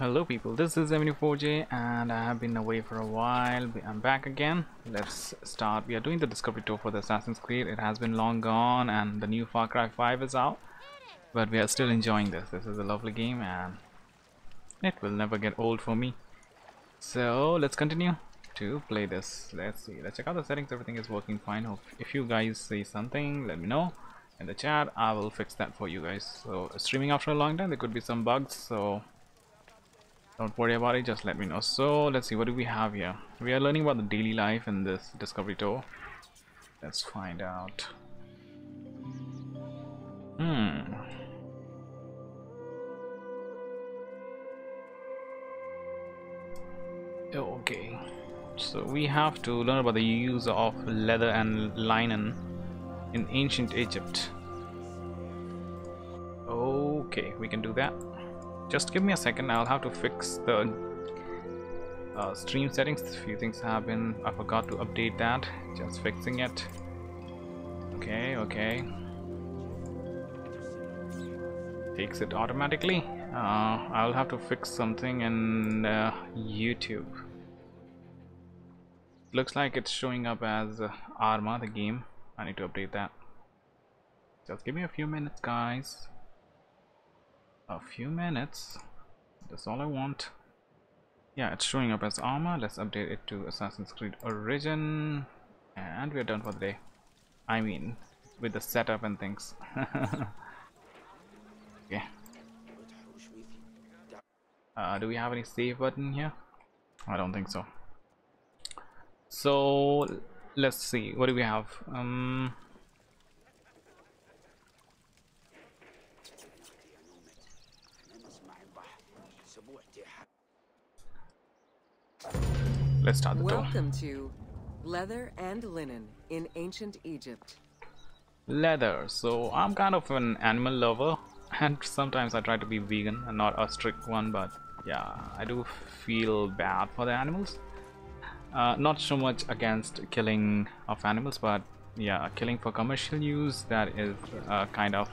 Hello people, this is 74J and I have been away for a while. I'm back again. Let's start. We are doing the discovery tour for the Assassin's Creed. It has been long gone and the new Far Cry 5 is out, but we are still enjoying this. This is a lovely game and it will never get old for me. So let's continue to play this. Let's see. Let's check out the settings. Everything is working fine. If you guys say something, let me know in the chat. I will fix that for you guys. So streaming after a long time, there could be some bugs, so don't worry about it, just let me know. So let's see, what do we have here? We are learning about the daily life in this discovery tour. Let's find out. Okay, so we have to learn about the use of leather and linen in ancient Egypt. Okay, we can do that. Just give me a second, I'll have to fix the stream settings. A few things happen, I forgot to update that. Just fixing it. Okay. Takes it automatically. I'll have to fix something in YouTube. Looks like it's showing up as Arma, the game. I need to update that. Just give me a few minutes, guys. A few minutes, that's all I want. Yeah, it's showing up as Arma. Let's update it to Assassin's Creed Origin and we're done for the day. I mean, with the setup and things. Okay. Do we have any save button here? I don't think so. So let's see, what do we have? Let's start the tour. Welcome to leather and linen in ancient Egypt. Leather. So I'm kind of an animal lover and sometimes I try to be vegan and not a strict one, but yeah, I do feel bad for the animals. Not so much against killing of animals, but yeah, killing for commercial use, that is kind of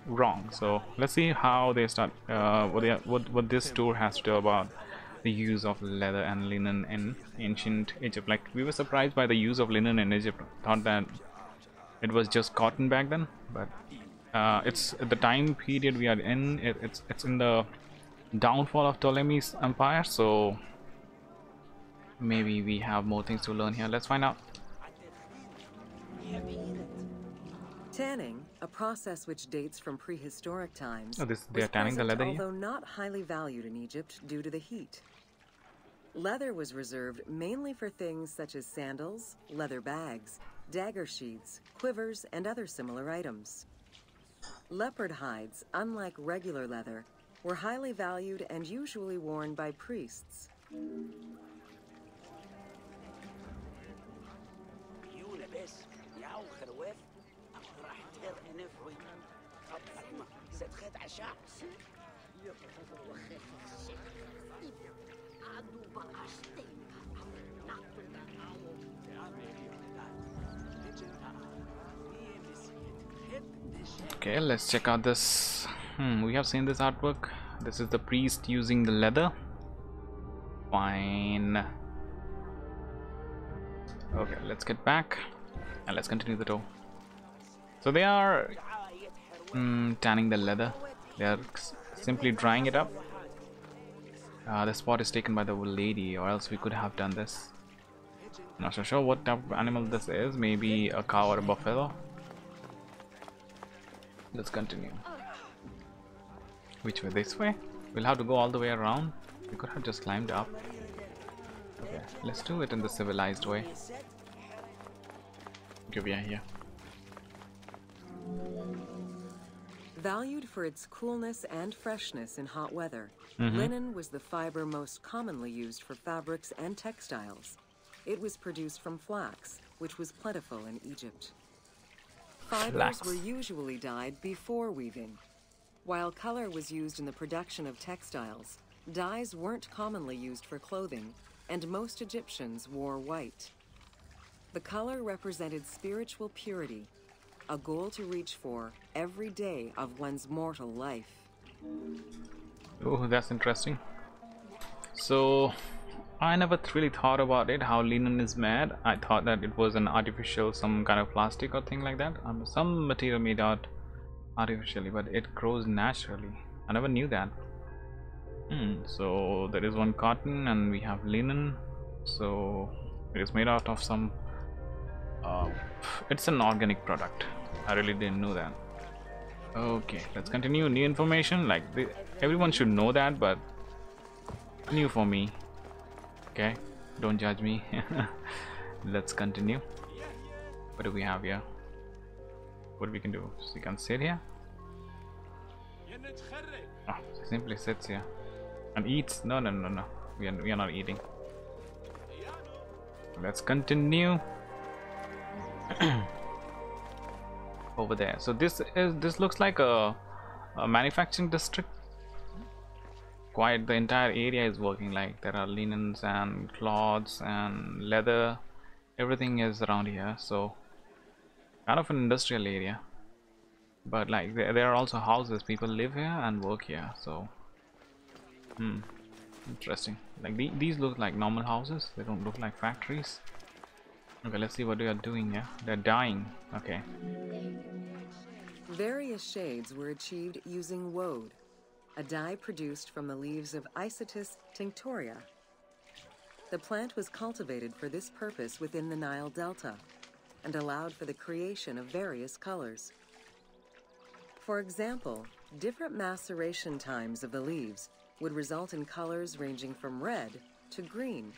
wrong. So let's see how they start, what this tour has to do about the use of leather and linen in ancient Egypt. Like, we were surprised by the use of linen in Egypt, thought that it was just cotton back then, but it's the time period we are in. It's in the downfall of Ptolemy's empire, so maybe we have more things to learn here. Let's find out. Tanning, a process which dates from prehistoric times, Oh, they are tanning the leather here? although not highly valued in Egypt due to the heat. Leather was reserved mainly for things such as sandals, leather bags, dagger sheaths, quivers, and other similar items. Leopard hides, unlike regular leather, were highly valued and usually worn by priests. Okay, let's check out this. We have seen this artwork. This is the priest using the leather. Fine. Okay, let's get back and let's continue the tour. So they are tanning the leather. They are simply drying it up. The spot is taken by the lady, or else we could have done this. Not so sure what type of animal this is. Maybe a cow or a buffalo. Let's continue. Which way? This way? We'll have to go all the way around. We could have just climbed up. Okay, let's do it in the civilized way. Okay, we are here. Valued for its coolness and freshness in hot weather, linen was the fiber most commonly used for fabrics and textiles. It was produced from flax, which was plentiful in Egypt. Fibers were usually dyed before weaving. While color was used in the production of textiles, dyes weren't commonly used for clothing, and most Egyptians wore white. The color represented spiritual purity, a goal to reach for every day of one's mortal life. Oh, that's interesting. So I never really thought about it, how linen is made. I thought that it was an artificial, some kind of plastic or thing like that, some material made out artificially, but it grows naturally. I never knew that. So there is one cotton and we have linen, so it is made out of some it's an organic product. I really didn't know that. Okay, let's continue. New information, like everyone should know that, but new for me. Okay, don't judge me. Let's continue. What do we have here? What we can do? So you can sit here. Oh, simply sits here and eats. No, we are not eating. Let's continue. Over there. So this looks like a manufacturing district. Quite the entire area is working, like there are linens and cloths and leather, everything is around here. So kind of an industrial area, but like there are also houses, people live here and work here. So interesting. Like these look like normal houses, they don't look like factories. Okay, let's see what they are doing here. They're dyeing. Okay, various shades were achieved using woad, a dye produced from the leaves of Isotis tinctoria. The plant was cultivated for this purpose within the Nile Delta and allowed for the creation of various colors. For example, different maceration times of the leaves would result in colors ranging from red to green,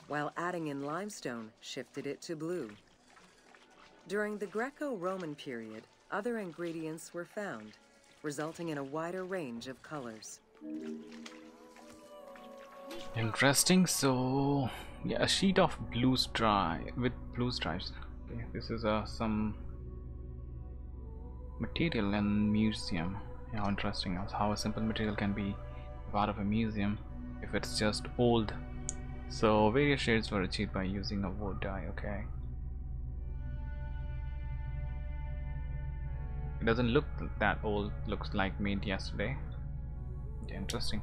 while adding in limestone shifted it to blue. During the Greco-Roman period, other ingredients were found, resulting in a wider range of colors. interesting. So yeah, a sheet of blue with blue stripes. Okay, this is some material in museum. How interesting how a simple material can be part of a museum if it's just old. So various shades were achieved by using a wood dye. Okay, it doesn't look that old, looks like made yesterday. Okay, interesting.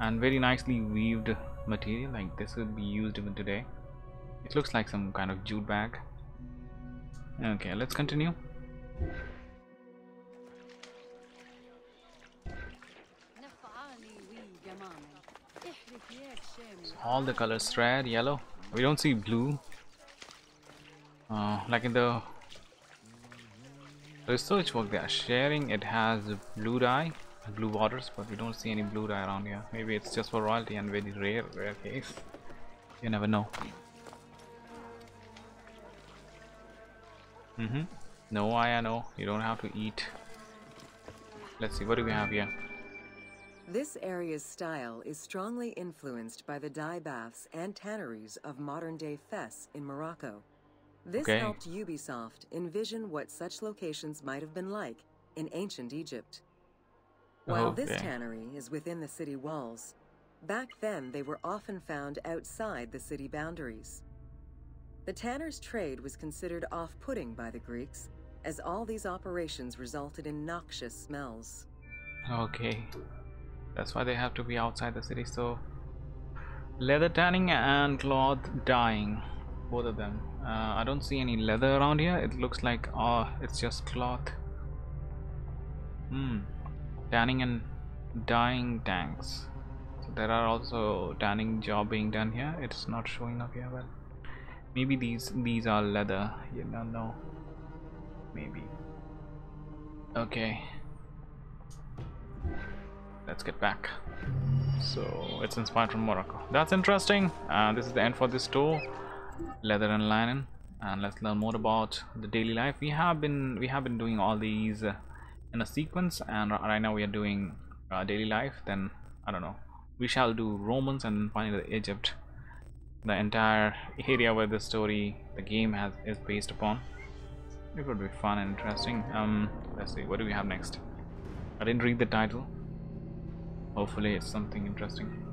And very nicely weaved material, like this would be used even today. It looks like some kind of jute bag. Okay, let's continue. All the colors, red, yellow. We don't see blue. Like in the research work they are sharing, it has blue dye, blue borders, but we don't see any blue dye around here. Maybe it's just for royalty and very rare case. You never know. No, I know. You don't have to eat. Let's see, what do we have here? This area's style is strongly influenced by the dye baths and tanneries of modern-day Fes in Morocco. This helped Ubisoft envision what such locations might have been like in ancient Egypt. While this tannery is within the city walls, back then they were often found outside the city boundaries. The tanner's trade was considered off-putting by the Greeks, as all these operations resulted in noxious smells. Okay, that's why they have to be outside the city. So leather tanning and cloth dyeing, both of them. I don't see any leather around here. It looks like it's just cloth. Tanning and dyeing tanks. So there are also tanning job being done here. It's not showing up here. Well, maybe these are leather. You don't know. Maybe. Okay. Let's get back. So it's inspired from Morocco. That's interesting. This is the end for this tour. Leather and linen. And let's learn more about the daily life. We have been doing all these in a sequence, and right now we are doing daily life. Then I don't know. We shall do Romans and finally Egypt. The entire area where the story, the game is based upon. It would be fun and interesting. Let's see, what do we have next? I didn't read the title. Hopefully it's something interesting.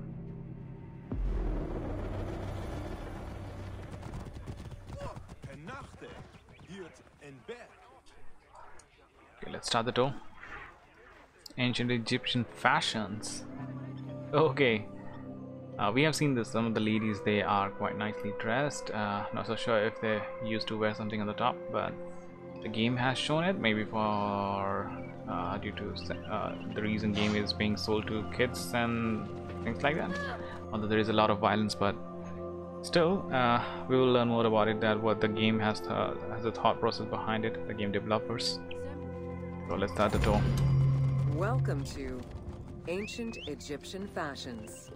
Okay, let's start the tour. Ancient Egyptian fashions. Okay. We have seen this. Some of the ladies, they are quite nicely dressed. Not so sure if they used to wear something on the top, but the game has shown it. Maybe for due to the reason game is being sold to kids and things like that. Although there is a lot of violence, but still, we will learn more about it. That what the game has a thought process behind it. The game developers. So let's start the tour. Welcome to Ancient Egyptian Fashions.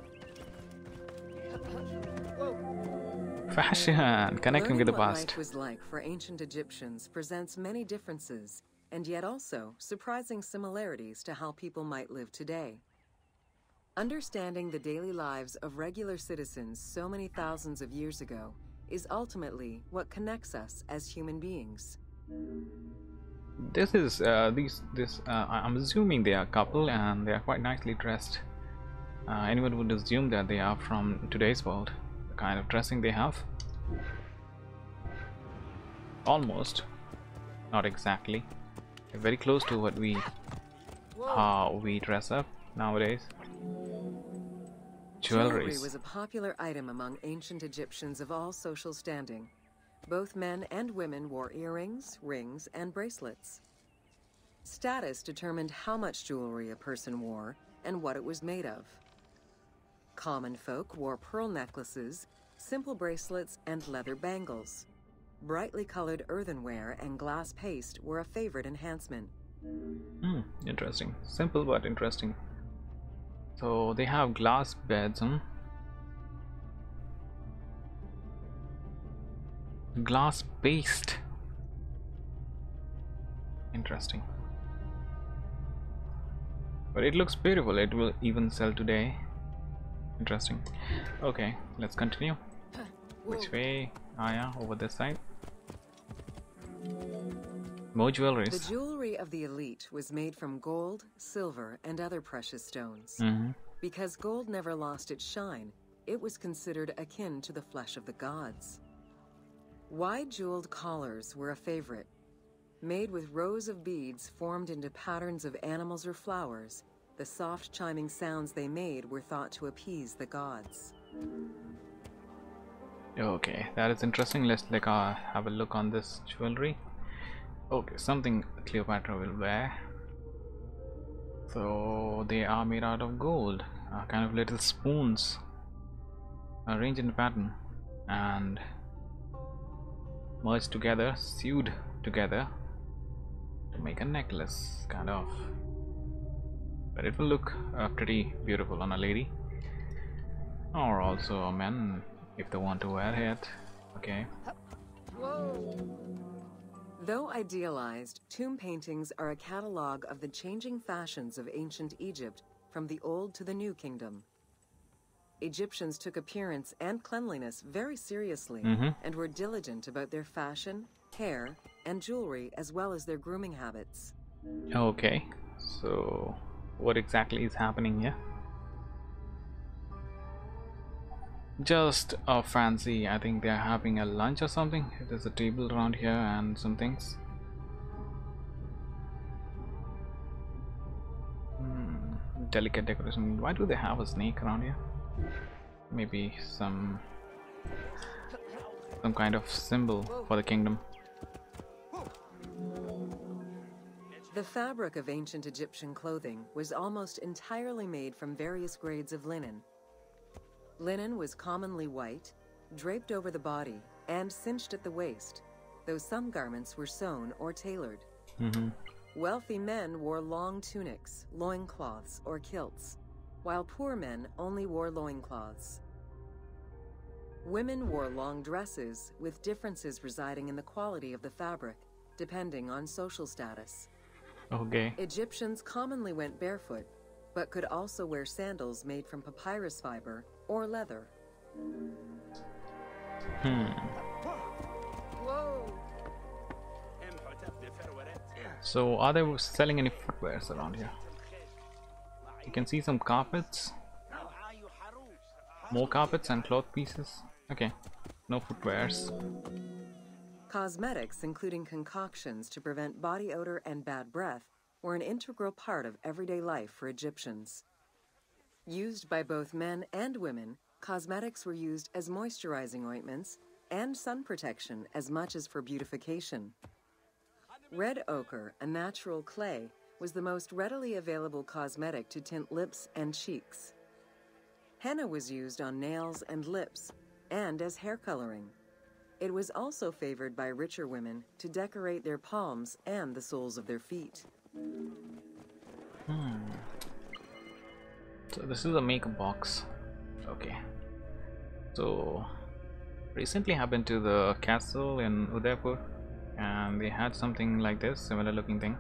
Fashion, connecting with the Learning what past. life was like for ancient Egyptians presents many differences, and yet also surprising similarities to how people might live today. Understanding the daily lives of regular citizens so many thousands of years ago is ultimately what connects us as human beings. This is I'm assuming they are a couple and they are quite nicely dressed. Anyone would assume that they are from today's world. The kind of dressing they have. Almost, not exactly. They're very close to what how we dress up nowadays. Jewelry was a popular item among ancient Egyptians of all social standing. Both men and women wore earrings, rings, and bracelets. Status determined how much jewelry a person wore and what it was made of. Common folk wore pearl necklaces, simple bracelets, and leather bangles. Brightly colored earthenware and glass paste were a favorite enhancement. Interesting. Simple but interesting. So they have glass beds, glass paste. Interesting. But it looks beautiful. It will even sell today. Interesting. Okay, let's continue. Which way? Ah, yeah, over this side. More jewelries. The jewelry of the elite was made from gold, silver, and other precious stones. Because gold never lost its shine, it was considered akin to the flesh of the gods. Wide jeweled collars were a favorite. Made with rows of beads formed into patterns of animals or flowers, the soft chiming sounds they made were thought to appease the gods. Okay, that is interesting. Let's have a look on this jewelry. Okay, something Cleopatra will wear. So they are made out of gold, kind of little spoons, arranged in a pattern and merged together, sewed together to make a necklace, kind of. But it will look pretty beautiful on a lady, or also a man if they want to wear it. Okay. Though idealized, tomb paintings are a catalog of the changing fashions of ancient Egypt from the Old to the New Kingdom. Egyptians took appearance and cleanliness very seriously and were diligent about their fashion, hair, and jewelry, as well as their grooming habits. Okay, so what exactly is happening here? Just a fancy, I think they're having a lunch or something. There's a table around here and some things. Delicate decoration. Why do they have a snake around here? Maybe some kind of symbol for the kingdom. The fabric of ancient Egyptian clothing was almost entirely made from various grades of linen. Linen was commonly white, draped over the body, and cinched at the waist, though some garments were sewn or tailored. Wealthy men wore long tunics, loincloths, or kilts, while poor men only wore loincloths. Women wore long dresses, with differences residing in the quality of the fabric, depending on social status. Okay. Egyptians commonly went barefoot, but could also wear sandals made from papyrus fiber or leather. So are they selling any footwears around here? You can see some carpets, more carpets and cloth pieces. Okay, no footwears. Cosmetics, including concoctions to prevent body odor and bad breath, were an integral part of everyday life for Egyptians. Used by both men and women, cosmetics were used as moisturizing ointments and sun protection as much as for beautification. Red ochre, a natural clay, was the most readily available cosmetic to tint lips and cheeks. Henna was used on nails and lips, and as hair coloring. It was also favored by richer women to decorate their palms and the soles of their feet. So this is a makeup box. Okay. So recently I've been to the castle in Udaipur and they had something like this, similar looking thing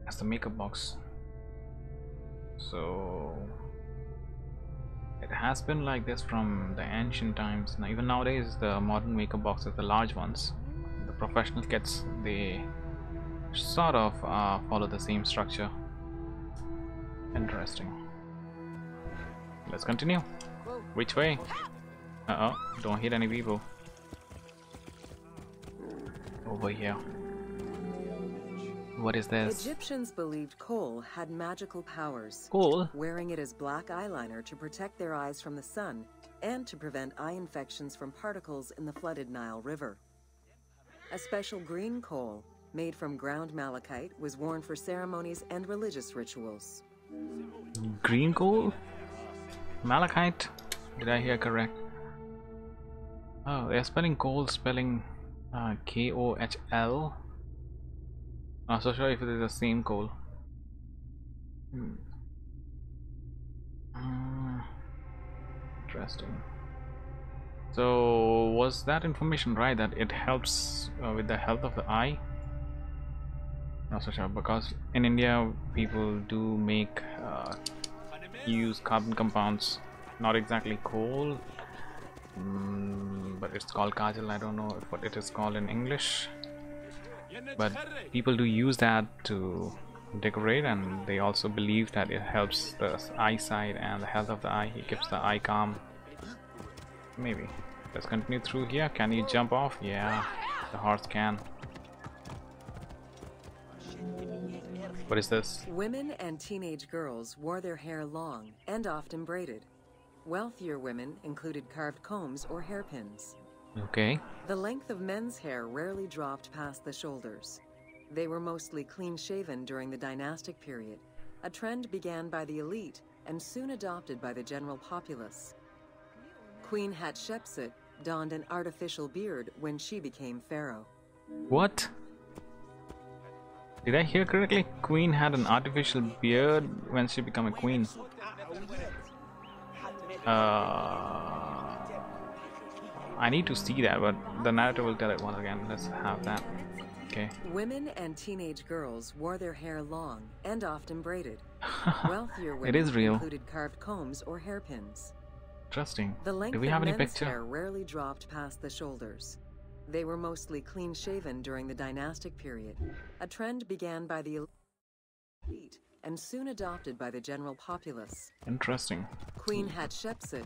as the makeup box. So it has been like this from the ancient times. Now even nowadays the modern makeup boxes, the large ones, the professional kits, they sort of follow the same structure. Interesting. Let's continue. Which way? Don't hit any people. Over here. What is this? Egyptians believed kohl had magical powers. Kohl? Wearing it as black eyeliner to protect their eyes from the sun and to prevent eye infections from particles in the flooded Nile River. A special green kohl, made from ground malachite, was worn for ceremonies and religious rituals. Green kohl? Malachite? Did I hear correct? Oh, they're spelling kohl, spelling K-O-H-L. Not so sure if it is the same kohl. Interesting. So was that information right, that it helps with the health of the eye? Not so sure, because in India people do make use carbon compounds, not exactly kohl, but it's called kajal. I don't know what it is called in English, but people do use that to decorate, and they also believe that it helps the eyesight and the health of the eye. It keeps the eye calm. Maybe. Let's continue through here. Can you jump off? Yeah, the horse can. What is this? Women and teenage girls wore their hair long and often braided. Wealthier women included carved combs or hairpins. Okay. The length of men's hair rarely dropped past the shoulders. They were mostly clean-shaven during the dynastic period, a trend began by the elite and soon adopted by the general populace. Queen Hatshepsut donned an artificial beard when she became pharaoh. What? Did I hear correctly? Queen had an artificial beard when she became a queen. I need to see that, but the narrative will tell it once again. Let's have that. Okay. Women and teenage girls wore their hair long and often braided. Wealthier women It is real. included carved combs or hairpins. Interesting. The length Do we of have any men's picture? hair rarely dropped past the shoulders. They were mostly clean-shaven during the dynastic period. A trend began by the elite and soon adopted by the general populace. Interesting. Queen Hatshepsut.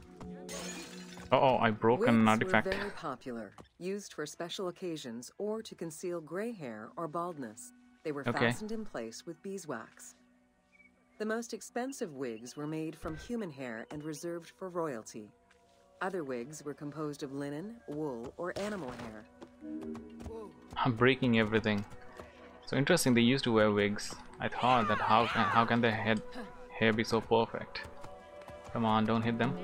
Oh, I broke Wigs an were artifact. very popular, used for special occasions or to conceal gray hair or baldness. They were Okay. fastened in place with beeswax. The most expensive wigs were made from human hair and reserved for royalty. Other wigs were composed of linen, wool, or animal hair. I'm breaking everything. So interesting, they used to wear wigs. I thought that how can their hair be so perfect? Come on, don't hit them.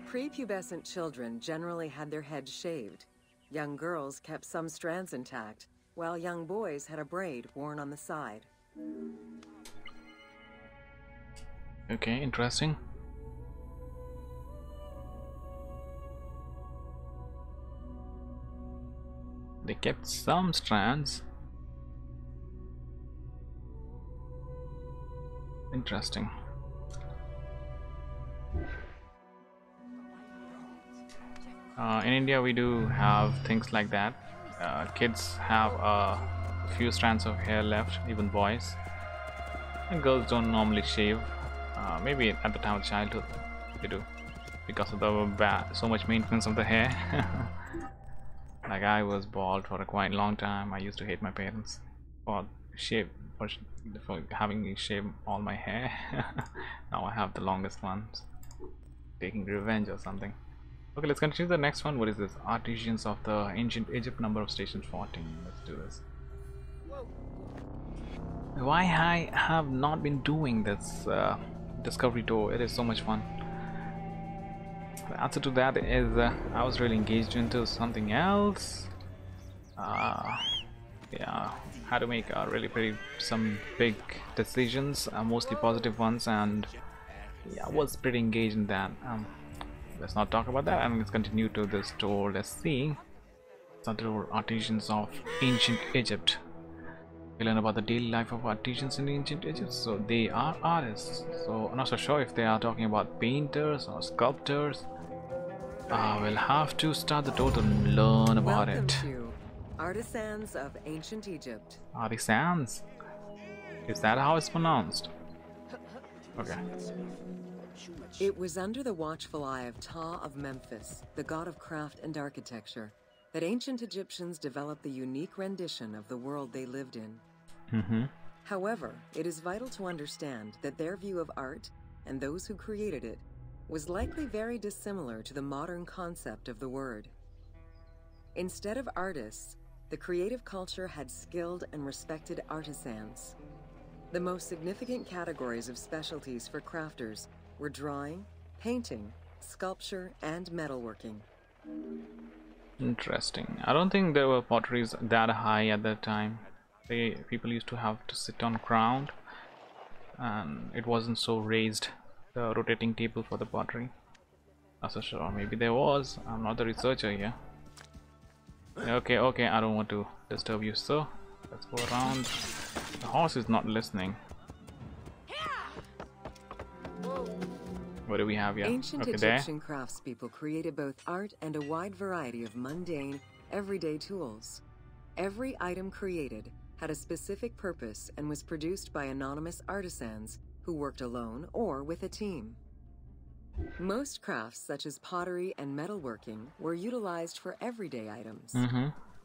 Prepubescent children generally had their heads shaved. Young girls kept some strands intact, while young boys had a braid worn on the side. Okay, interesting. They kept some strands. Interesting. In India we do have things like that. Kids have a few strands of hair left, even boys. And girls don't normally shave. Maybe at the time of childhood they do, because of the so much maintenance of the hair. Like I was bald for a quite long time. I used to hate my parents for shave for having me shave all my hair. Now I have the longest ones. Taking revenge or something. Okay, let's continue the next one. What is this? Artisans of the Ancient Egypt, number of stations 14. Let's do this. Why I have not been doing this discovery tour? It is so much fun. The answer to that is I was really engaged into something else. Yeah, had to make really some big decisions, mostly positive ones, and yeah, I was pretty engaged in that. Let's not talk about that, and let's continue to this tour. Let's see. Tour Artisans of Ancient Egypt. We learn about the daily life of artisans in ancient Egypt. So they are artists. So I'm not so sure if they are talking about painters or sculptors. We'll have to start the tour to learn about Welcome it. To Artisans of Ancient Egypt. Artisans? Is that how it's pronounced? Okay. It was under the watchful eye of Ptah of Memphis, the god of craft and architecture, that ancient Egyptians developed the unique rendition of the world they lived in. However, it is vital to understand that their view of art and those who created it was likely very dissimilar to the modern concept of the word. Instead of artists, the creative culture had skilled and respected artisans. The most significant categories of specialties for crafters were drawing, painting, sculpture, and metalworking. Interesting. I don't think there were potteries that high at that time. People used to have to sit on ground, and it wasn't so raised, the rotating table for the pottery. Not so sure. Maybe there was. I'm not the researcher here. Okay, I don't want to disturb you, so let's go around. The horse is not listening. What do we have here? Ancient Egyptian craftspeople created both art and a wide variety of mundane, everyday tools. Every item created had a specific purpose and was produced by anonymous artisans who worked alone or with a team. Most crafts, such as pottery and metalworking, were utilized for everyday items.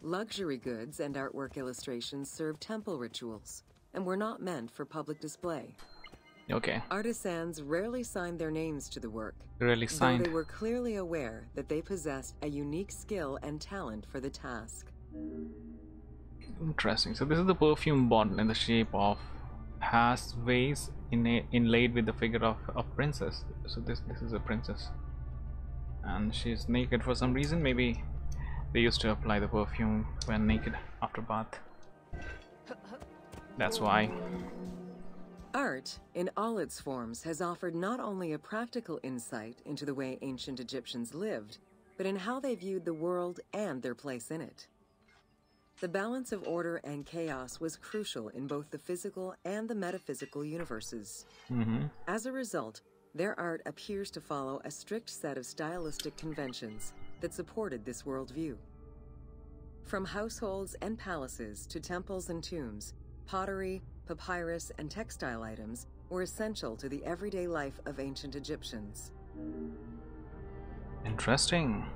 Luxury goods and artwork illustrations served temple rituals and were not meant for public display. Okay. Artisans rarely signed their names to the work, though they were clearly aware that they possessed a unique skill and talent for the task. Interesting. So this is the perfume bottle in the shape of has vase inlaid with the figure of a princess. So this is a princess, and she's naked for some reason. Maybe they used to apply the perfume when naked after bath. That's why. Art, in all its forms, has offered not only a practical insight into the way ancient Egyptians lived, but in how they viewed the world and their place in it. The balance of order and chaos was crucial in both the physical and the metaphysical universes. As a result, their art appears to follow a strict set of stylistic conventions that supported this worldview. From households and palaces to temples and tombs, pottery, papyrus, and textile items were essential to the everyday life of ancient Egyptians. Interesting.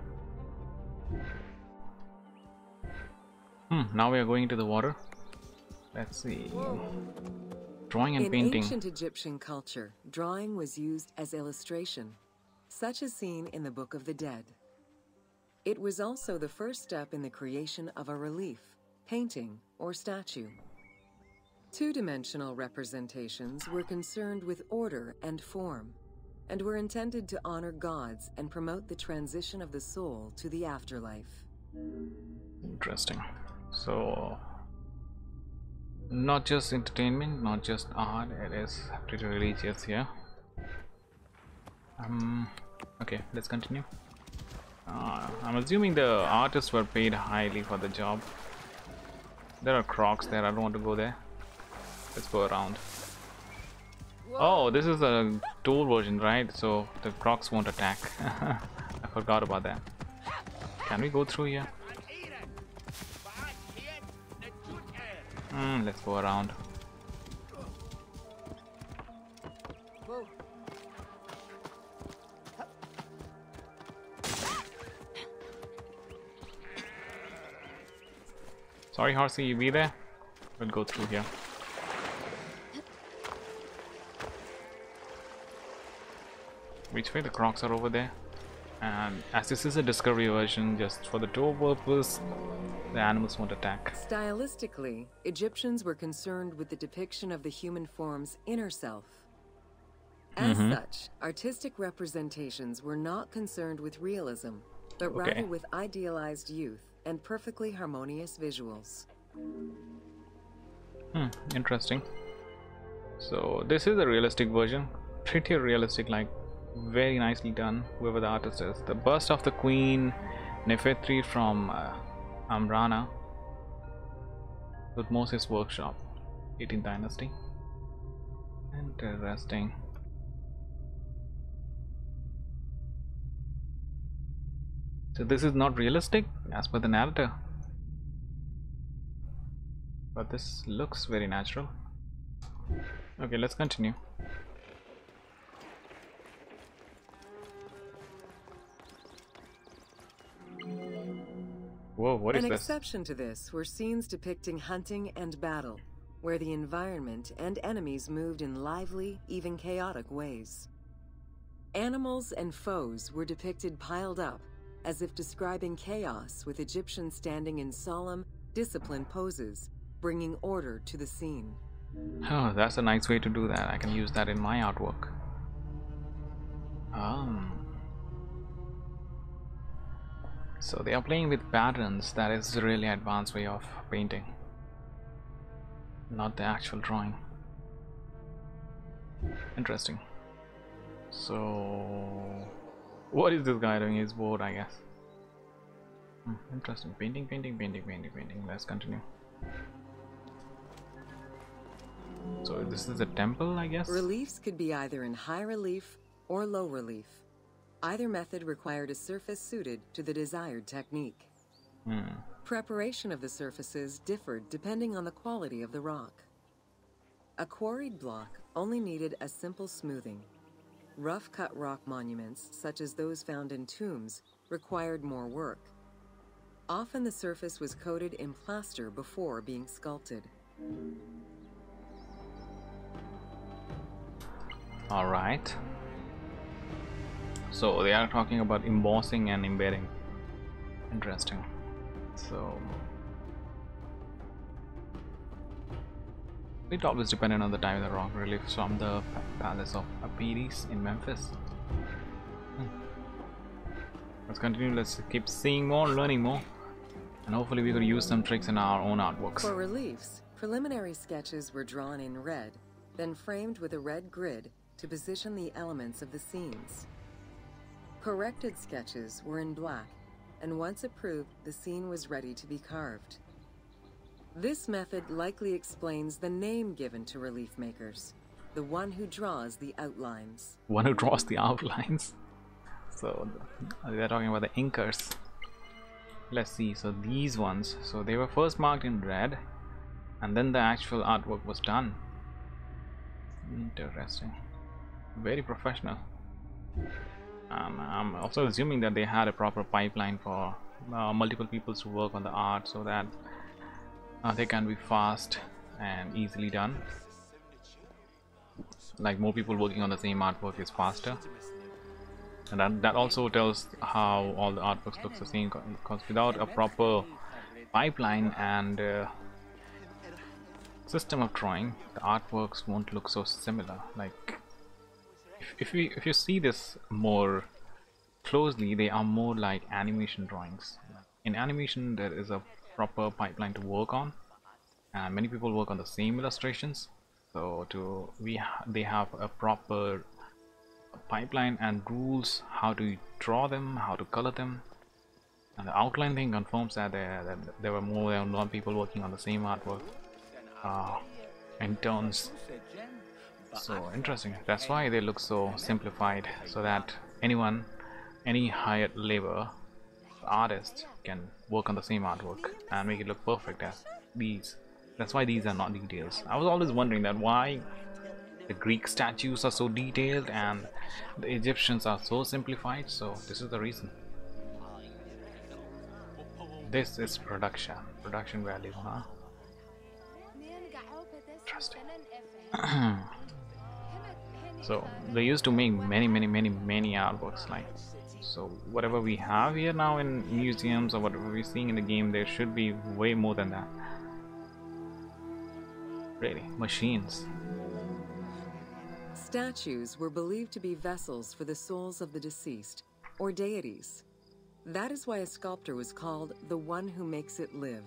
Now we are going into the water. Let's see. Drawing and painting. In ancient Egyptian culture, drawing was used as illustration, such as seen in the Book of the Dead. It was also the first step in the creation of a relief, painting, or statue. Two-dimensional representations were concerned with order and form, and were intended to honor gods and promote the transition of the soul to the afterlife. Interesting. So, not just entertainment, not just art, it is pretty religious here. Okay, let's continue. I'm assuming the artists were paid highly for the job. There are crocs there, I don't want to go there. Let's go around. Oh, this is a tool version, right? So the crocs won't attack. I forgot about that. Can we go through here? Let's go around. Sorry, horsey, you be there? We'll go through here. Which way? The crocs are over there. And as this is a discovery version, just for the tour purpose, the animals won't attack. Stylistically, Egyptians were concerned with the depiction of the human form's inner self. As such, artistic representations were not concerned with realism, but rather with idealized youth and perfectly harmonious visuals. Interesting. So this is a realistic version, pretty realistic, like very nicely done, whoever the artist is. The bust of the Queen Nefertiti from Amrana, Thutmosis workshop, 18th dynasty. Interesting. So this is not realistic as per the narrator, but this looks very natural. Okay, let's continue. Whoa, what is this? An exception to this were scenes depicting hunting and battle, where the environment and enemies moved in lively, even chaotic ways. Animals and foes were depicted piled up, as if describing chaos, with Egyptians standing in solemn, disciplined poses, bringing order to the scene. Oh, that's a nice way to do that. I can use that in my artwork. So they are playing with patterns. That is a really advanced way of painting, not the actual drawing. Interesting. So what is this guy doing? He's bored, I guess. Interesting. Painting. Let's continue. So this is a temple, I guess. Reliefs could be either in high relief or low relief. Either method required a surface suited to the desired technique. Preparation of the surfaces differed depending on the quality of the rock. A quarried block only needed a simple smoothing. Rough-cut rock monuments, such as those found in tombs, required more work. Often the surface was coated in plaster before being sculpted. Alright. So they are talking about embossing and embedding. Interesting. So it always depended on the time of the rock reliefs from the palace of Apis in Memphis. Let's continue. Let's keep seeing more, learning more, and hopefully we could use some tricks in our own artworks. For reliefs, preliminary sketches were drawn in red, then framed with a red grid to position the elements of the scenes. Corrected sketches were in black, and once approved, the scene was ready to be carved. This method likely explains the name given to relief makers, the one who draws the outlines. One who draws the outlines? So they're talking about the inkers. Let's see. So these ones, so they were first marked in red, and then the actual artwork was done. Interesting. Very professional. I'm also assuming that they had a proper pipeline for multiple people to work on the art, so that they can be fast and easily done. Like more people working on the same artwork is faster, and that also tells how all the artworks looks the same, because without a proper pipeline and system of drawing, the artworks won't look so similar. Like if you see this more closely, they are more like animation drawings. In animation there is a proper pipeline to work on, and many people work on the same illustrations, so they have a proper pipeline and rules how to draw them, how to color them, and the outline thing confirms that there were more than one people working on the same artwork in turns. So interesting. That's why they look so simplified, so that any hired labor artist can work on the same artwork and make it look perfect as these. That's why these are not details. I was always wondering that why the Greek statues are so detailed and the Egyptians are so simplified. So this is the reason. This is production value, huh? Interesting. So they used to make many artworks like. So whatever we have here now in museums or whatever we're seeing in the game, there should be way more than that. Really, machines. Statues were believed to be vessels for the souls of the deceased, or deities. That is why a sculptor was called the one who makes it live.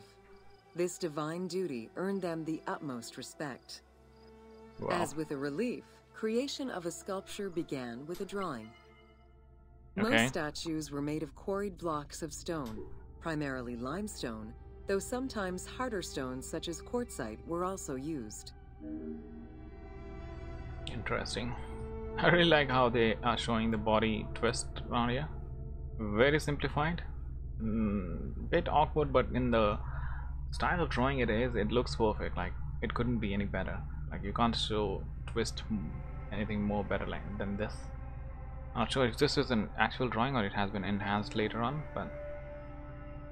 This divine duty earned them the utmost respect. Wow. As with a relief, creation of a sculpture began with a drawing. Okay. Most statues were made of quarried blocks of stone, primarily limestone, though sometimes harder stones such as quartzite were also used. Interesting. I really like how they are showing the body twist around here. Very simplified. Bit awkward, but in the style of drawing it looks perfect. Like it couldn't be any better. Like you can't show twist anything more better than this. I'm not sure if this is an actual drawing or it has been enhanced later on, but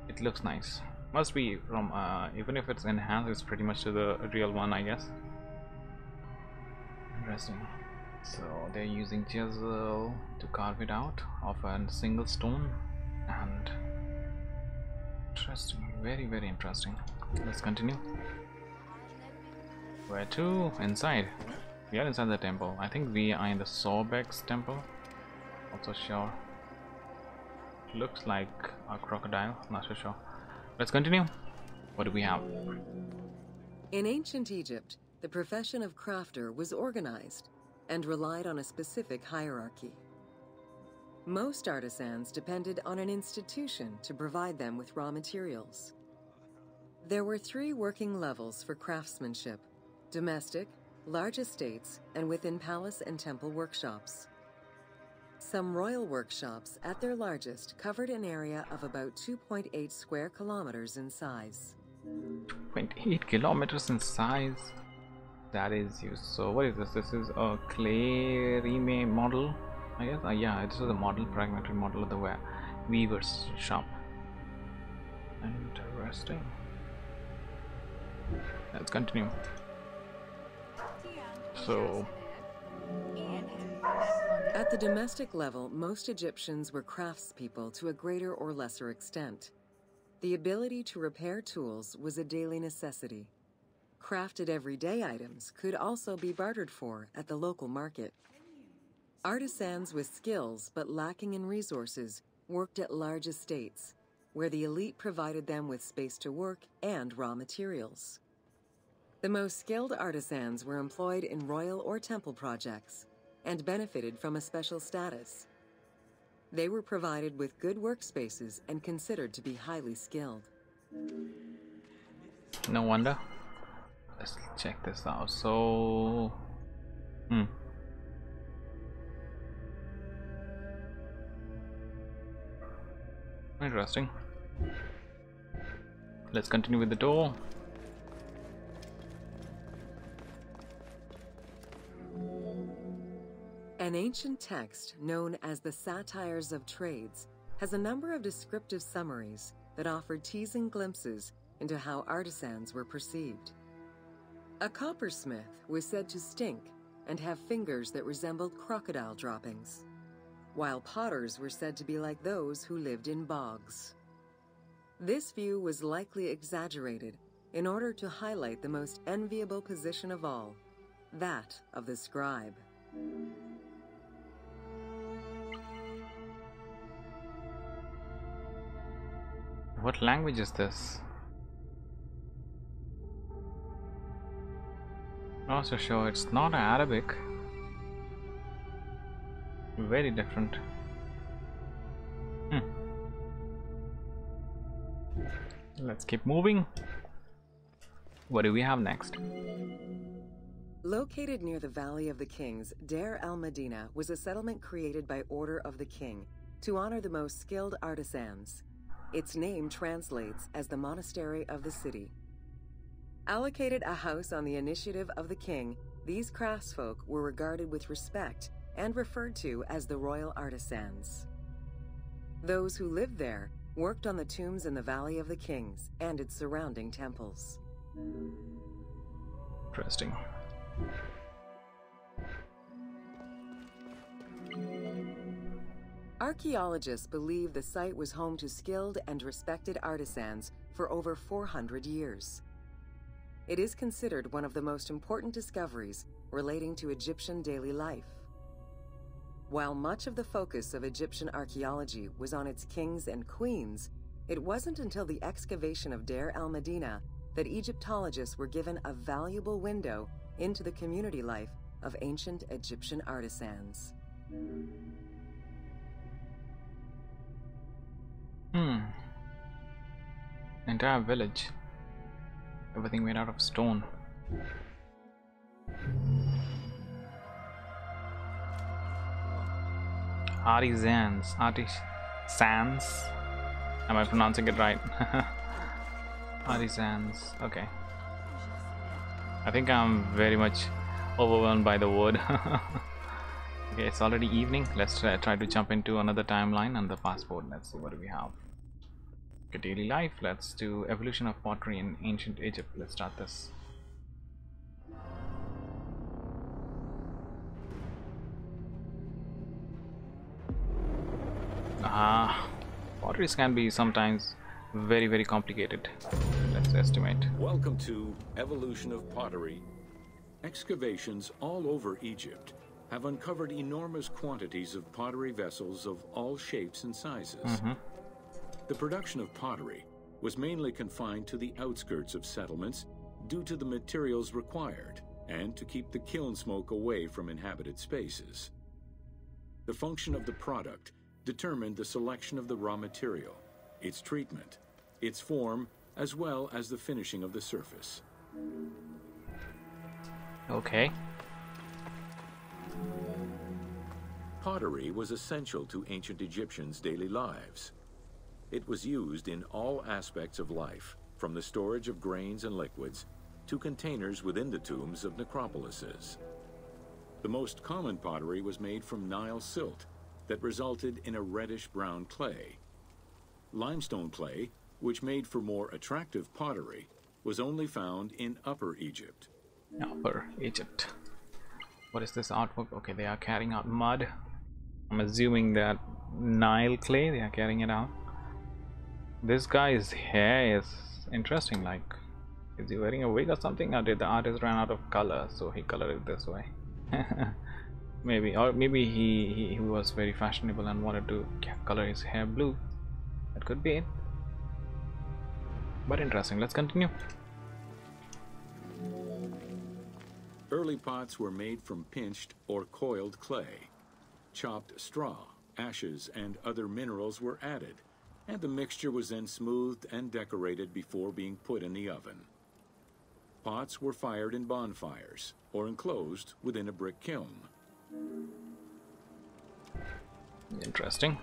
it looks nice. Must be from even if it's enhanced, it's pretty much to the real one, I guess. Interesting. So they're using chisel to carve it out of a single stone, and interesting, very interesting. Let's continue. Where to? Inside. We are inside the temple. I think we are in the Sorbek's temple. Not so sure. Looks like a crocodile. Not so sure. Let's continue. What do we have? In ancient Egypt, the profession of crafter was organized and relied on a specific hierarchy. Most artisans depended on an institution to provide them with raw materials. There were 3 working levels for craftsmanship: domestic, large estates, and within palace and temple workshops. Some royal workshops, at their largest, covered an area of about 2.8 square kilometers in size. 28 kilometers in size. That is used. So what is this? This is a clay remake model, I guess. Yeah, this is a model, fragmentary model of the weaver's shop. Interesting. Let's continue. So at the domestic level, most Egyptians were craftspeople to a greater or lesser extent. The ability to repair tools was a daily necessity. Crafted everyday items could also be bartered for at the local market. Artisans with skills but lacking in resources worked at large estates, where the elite provided them with space to work and raw materials. The most skilled artisans were employed in royal or temple projects and benefited from a special status. They were provided with good workspaces and considered to be highly skilled. No wonder. Let's check this out. So interesting. Let's continue with the door. An ancient text known as the Satires of Trades has a number of descriptive summaries that offered teasing glimpses into how artisans were perceived. A coppersmith was said to stink and have fingers that resembled crocodile droppings, while potters were said to be like those who lived in bogs. This view was likely exaggerated in order to highlight the most enviable position of all, that of the scribe. What language is this? Not so sure. It's not Arabic. Very different. Let's keep moving. What do we have next? Located near the Valley of the Kings, Deir el-Medina was a settlement created by order of the king to honor the most skilled artisans. Its name translates as the monastery of the city. Allocated a house on the initiative of the king, these craftsfolk were regarded with respect and referred to as the royal artisans. Those who lived there worked on the tombs in the Valley of the Kings and its surrounding temples. Interesting. Archaeologists believe the site was home to skilled and respected artisans for over 400 years. It is considered one of the most important discoveries relating to Egyptian daily life. While much of the focus of Egyptian archaeology was on its kings and queens, it wasn't until the excavation of Deir el-Medina that Egyptologists were given a valuable window into the community life of ancient Egyptian artisans. Entire village. Everything made out of stone. Artisans. Am I pronouncing it right? Artisans. Okay. I think I'm very much overwhelmed by the word. Okay, it's already evening. Let's try to jump into another timeline and the passport. Let's see what do we have. Okay, daily life. Let's do evolution of pottery in ancient Egypt. Let's start this. Potteries can be sometimes very complicated. Let's estimate. Welcome to Evolution of Pottery. Excavations all over Egypt have uncovered enormous quantities of pottery vessels of all shapes and sizes. The production of pottery was mainly confined to the outskirts of settlements due to the materials required and to keep the kiln smoke away from inhabited spaces. The function of the product determined the selection of the raw material, its treatment, its form, as well as the finishing of the surface. Okay. Pottery was essential to ancient Egyptians' daily lives. It was used in all aspects of life, from the storage of grains and liquids to containers within the tombs of necropolises. The most common pottery was made from Nile silt that resulted in a reddish-brown clay. Limestone clay, which made for more attractive pottery, was only found in Upper Egypt. Upper Egypt. What is this artwork? Okay, they are carrying out mud. I'm assuming that Nile clay, they are carrying it out. This guy's hair is interesting. Like, is he wearing a wig or something, or did the artist run out of color so he colored it this way? Maybe, or maybe he was very fashionable and wanted to color his hair blue. That could be it. But interesting. Let's continue. Early pots were made from pinched or coiled clay. Chopped straw, ashes, and other minerals were added, and the mixture was then smoothed and decorated before being put in the oven. Pots were fired in bonfires or enclosed within a brick kiln. Interesting.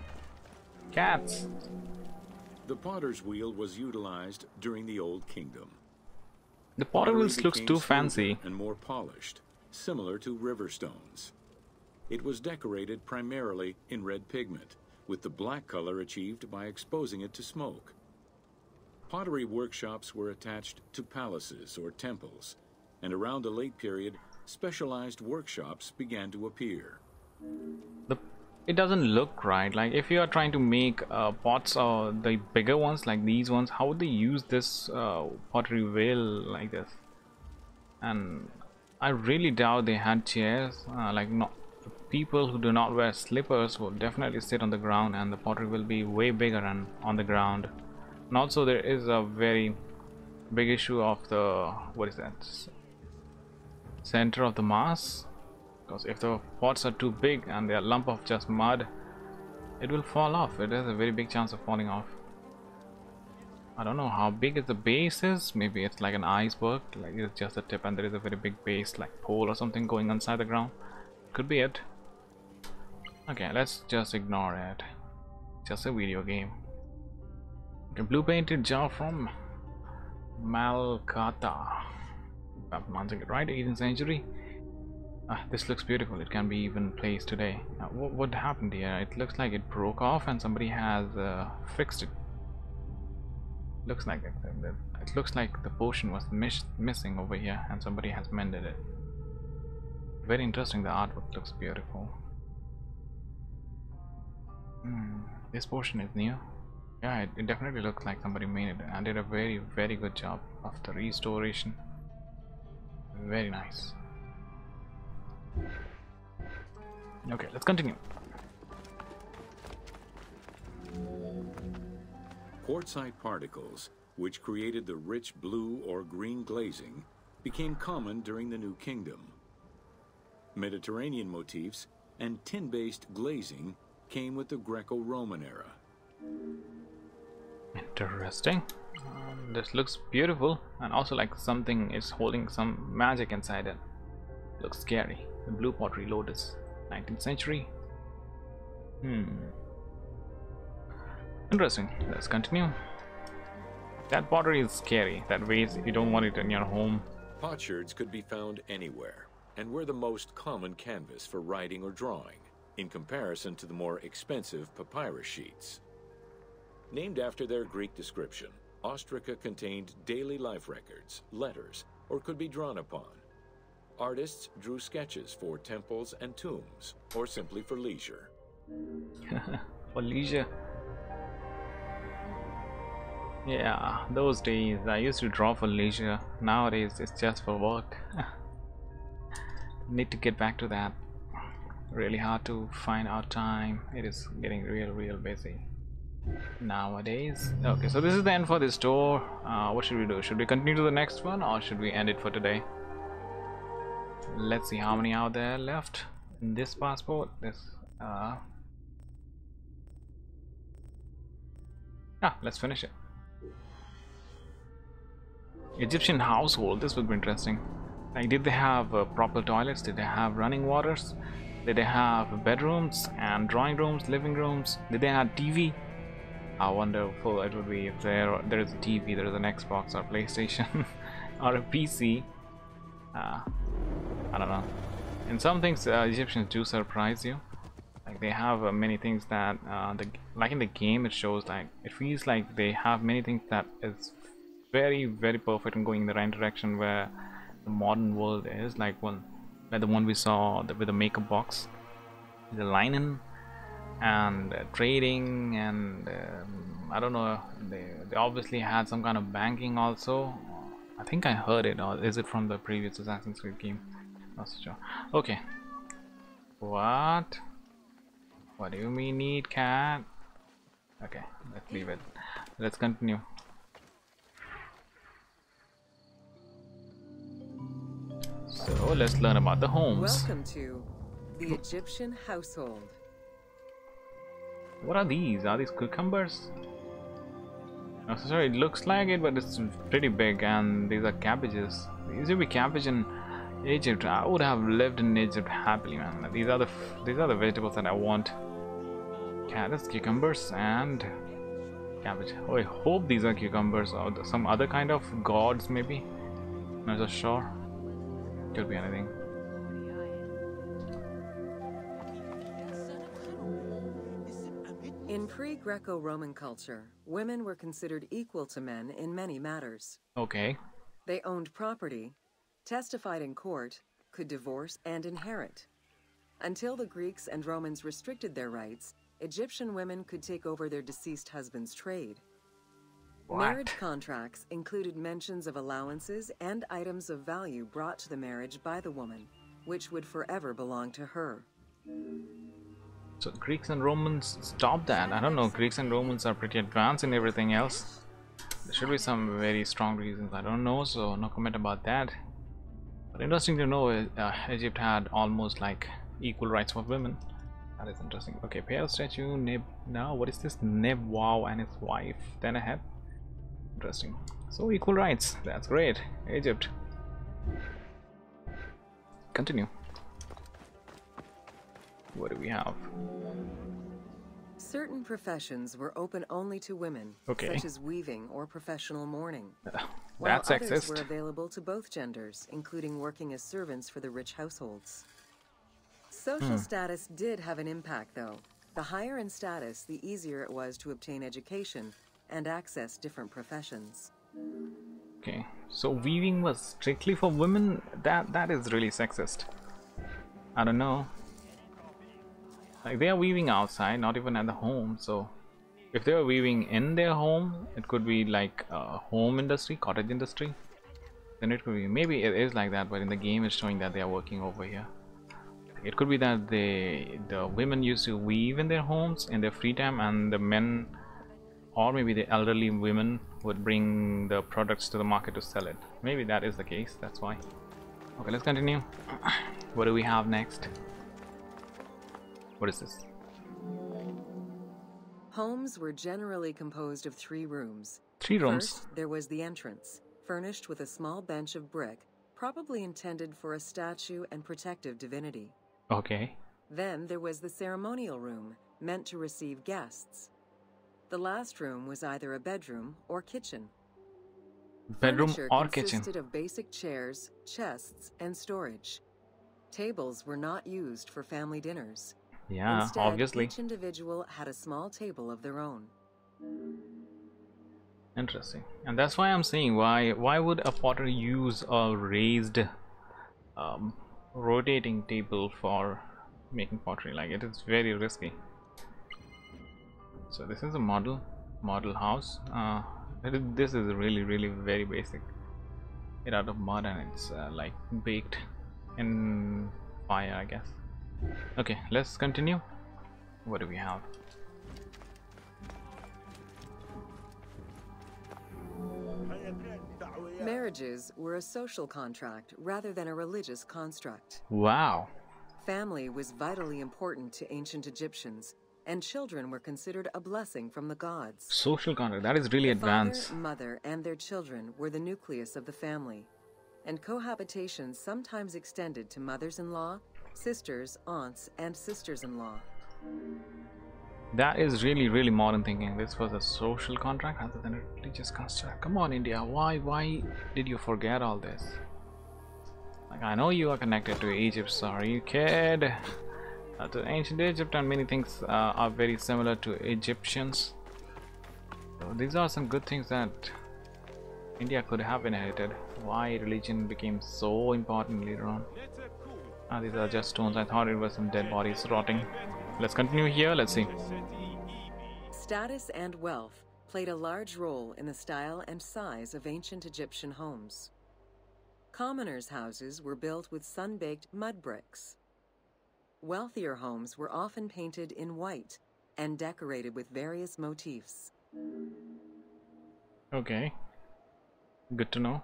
Cats. The potter's wheel was utilized during the Old Kingdom. The potter wheel looks became too smoother fancy. and more polished, similar to river stones. It was decorated primarily in red pigment, with the black color achieved by exposing it to smoke. Pottery workshops were attached to palaces or temples, and around the late period, specialized workshops began to appear. It doesn't look right. Like, if you are trying to make pots or the bigger ones like these ones, how would they use this pottery wheel like this? And I really doubt they had chairs. People who do not wear slippers will definitely sit on the ground, and the pottery will be way bigger and on the ground. And also there is a very big issue of the, what is that, center of the mass, because if the pots are too big and they are a lump of just mud, it will fall off. It has a very big chance of falling off. I don't know how big is the base is. Maybe it's like an iceberg, like it's just a tip and there is a very big base like pole or something going inside the ground. Could be it. Okay, let's just ignore it. Just a video game. Okay, blue painted jar from Malkata. If I'm pronouncing it right, 18th century. This looks beautiful. It can be even placed today. What happened here? It looks like it broke off and somebody has fixed it. Looks like it. It looks like the portion was missing over here and somebody has mended it. Very interesting. The artwork looks beautiful. This portion is new. Yeah, it definitely looks like somebody made it and did a very good job of the restoration. Very nice. Okay, let's continue. Quartzite particles, which created the rich blue or green glazing, became common during the New Kingdom. Mediterranean motifs and tin-based glazing came with the Greco-Roman era. Interesting. This looks beautiful, and also like something is holding some magic inside it. Looks scary. The blue pottery lotus, 19th century. Interesting. Let's continue. That pottery is scary. That vase, you don't want it in your home. Potsherds could be found anywhere, and were the most common canvas for writing or drawing, in comparison to the more expensive papyrus sheets. Named after their Greek description, ostraca contained daily life records, letters, or could be drawn upon. Artists drew sketches for temples and tombs, or simply for leisure. For leisure. Yeah, those days I used to draw for leisure. Nowadays it's just for work. Need to get back to that. Really hard to find our time. It is getting real busy nowadays. Okay, so this is the end for this tour. What should we do? Should we continue to the next one, or should we end it for today? Let's see how many out there left in this passport. This let's finish it. Egyptian household. This would be interesting. Like, did they have proper toilets? Did they have running waters? Did they have bedrooms and drawing rooms, living rooms? Did they have TV? How wonderful it would be if there is a TV, there is an Xbox or PlayStation or a PC. I don't know. In some things, Egyptians do surprise you. Like, they have many things that, like in the game, it shows like it feels like they have many things that is very perfect and going in the right direction, where the modern world is like the one we saw with the makeup box, the linen, and trading, and I don't know, they obviously had some kind of banking also. I think I heard it, or is it from the previous Assassin's Creed game? Not so sure. Okay. What do you mean need cat? Okay, let's leave it. Let's continue. So let's learn about the homes. Welcome to the Egyptian household. What are these? Are these cucumbers? No, sorry, it looks like it, but it's pretty big, and these are cabbages. There used to be cabbage in Egypt. I would have lived in Egypt happily, man. These are the vegetables that I want. Carrots, cucumbers, and cabbage. Oh, I hope these are cucumbers or some other kind of gods, maybe. Not so sure. Could be anything. In pre-Greco-Roman culture, women were considered equal to men in many matters. Okay. They owned property, testified in court, could divorce and inherit. Until the Greeks and Romans restricted their rights, Egyptian women could take over their deceased husband's trade. What? Marriage contracts included mentions of allowances and items of value brought to the marriage by the woman, which would forever belong to her. So Greeks and Romans stopped that. I don't know, Greeks and Romans are pretty advanced in everything else. There should be some very strong reasons. I don't know, so no comment about that. But interesting to know, Egypt had almost like equal rights for women. That is interesting. Okay, pale statue, Neb. Now, what is this? Neb Wow and his wife. Then ahead. Interesting. So equal rights. That's great. Egypt. Continue. What do we have? Certain professions were open only to women, such as weaving or professional mourning. While That's others sexist. were available to both genders, including working as servants for the rich households. Social status did have an impact, though. The higher in status, the easier it was to obtain education and access different professions. Okay, so weaving was strictly for women? That is really sexist. I don't know. Like they are weaving outside, not even at the home. So if they are weaving in their home, it could be like home industry, cottage industry. Then it could be, maybe it is like that, but in the game it's showing that they are working over here. It could be that the women used to weave in their homes in their free time, and the men, or maybe the elderly women, would bring the products to the market to sell it. Maybe that is the case, that's why. Okay, let's continue. What do we have next? What is this? Homes were generally composed of 3 rooms. 3 rooms. First, there was the entrance, furnished with a small bench of brick, probably intended for a statue and protective divinity. Okay. Then there was the ceremonial room, meant to receive guests. The last room was either a bedroom or kitchen. Bedroom Furniture or kitchen. consisted of basic chairs, chests, and storage. Tables were not used for family dinners. Yeah, Instead, obviously. each individual had a small table of their own. Interesting. And that's why I'm saying, why would a potter use a raised rotating table for making pottery? Like, it is very risky. So this is a model house. This is really very basic. Made out of mud, and it's like baked in fire, I guess. Okay, let's continue. What do we have? Marriages were a social contract rather than a religious construct. Wow. Family was vitally important to ancient Egyptians, and children were considered a blessing from the gods. Social contract, that is really The advanced. father, mother, and their children were the nucleus of the family, and cohabitation sometimes extended to mothers-in-law, sisters, aunts, and sisters-in-law. That is really modern thinking. This was a social contract rather than a religious construct. Come on, India, why did you forget all this? Like, I know you are connected to Egypt, sorry kid. To ancient Egypt, and many things are very similar to Egyptians. So these are some good things that India could have inherited. Why religion became so important later on. These are just stones. I thought it was some dead bodies rotting. Let's continue here. Let's see. Status and wealth played a large role in the style and size of ancient Egyptian homes. Commoners' houses were built with sun-baked mud bricks. Wealthier homes were often painted in white and decorated with various motifs. Okay. Good to know.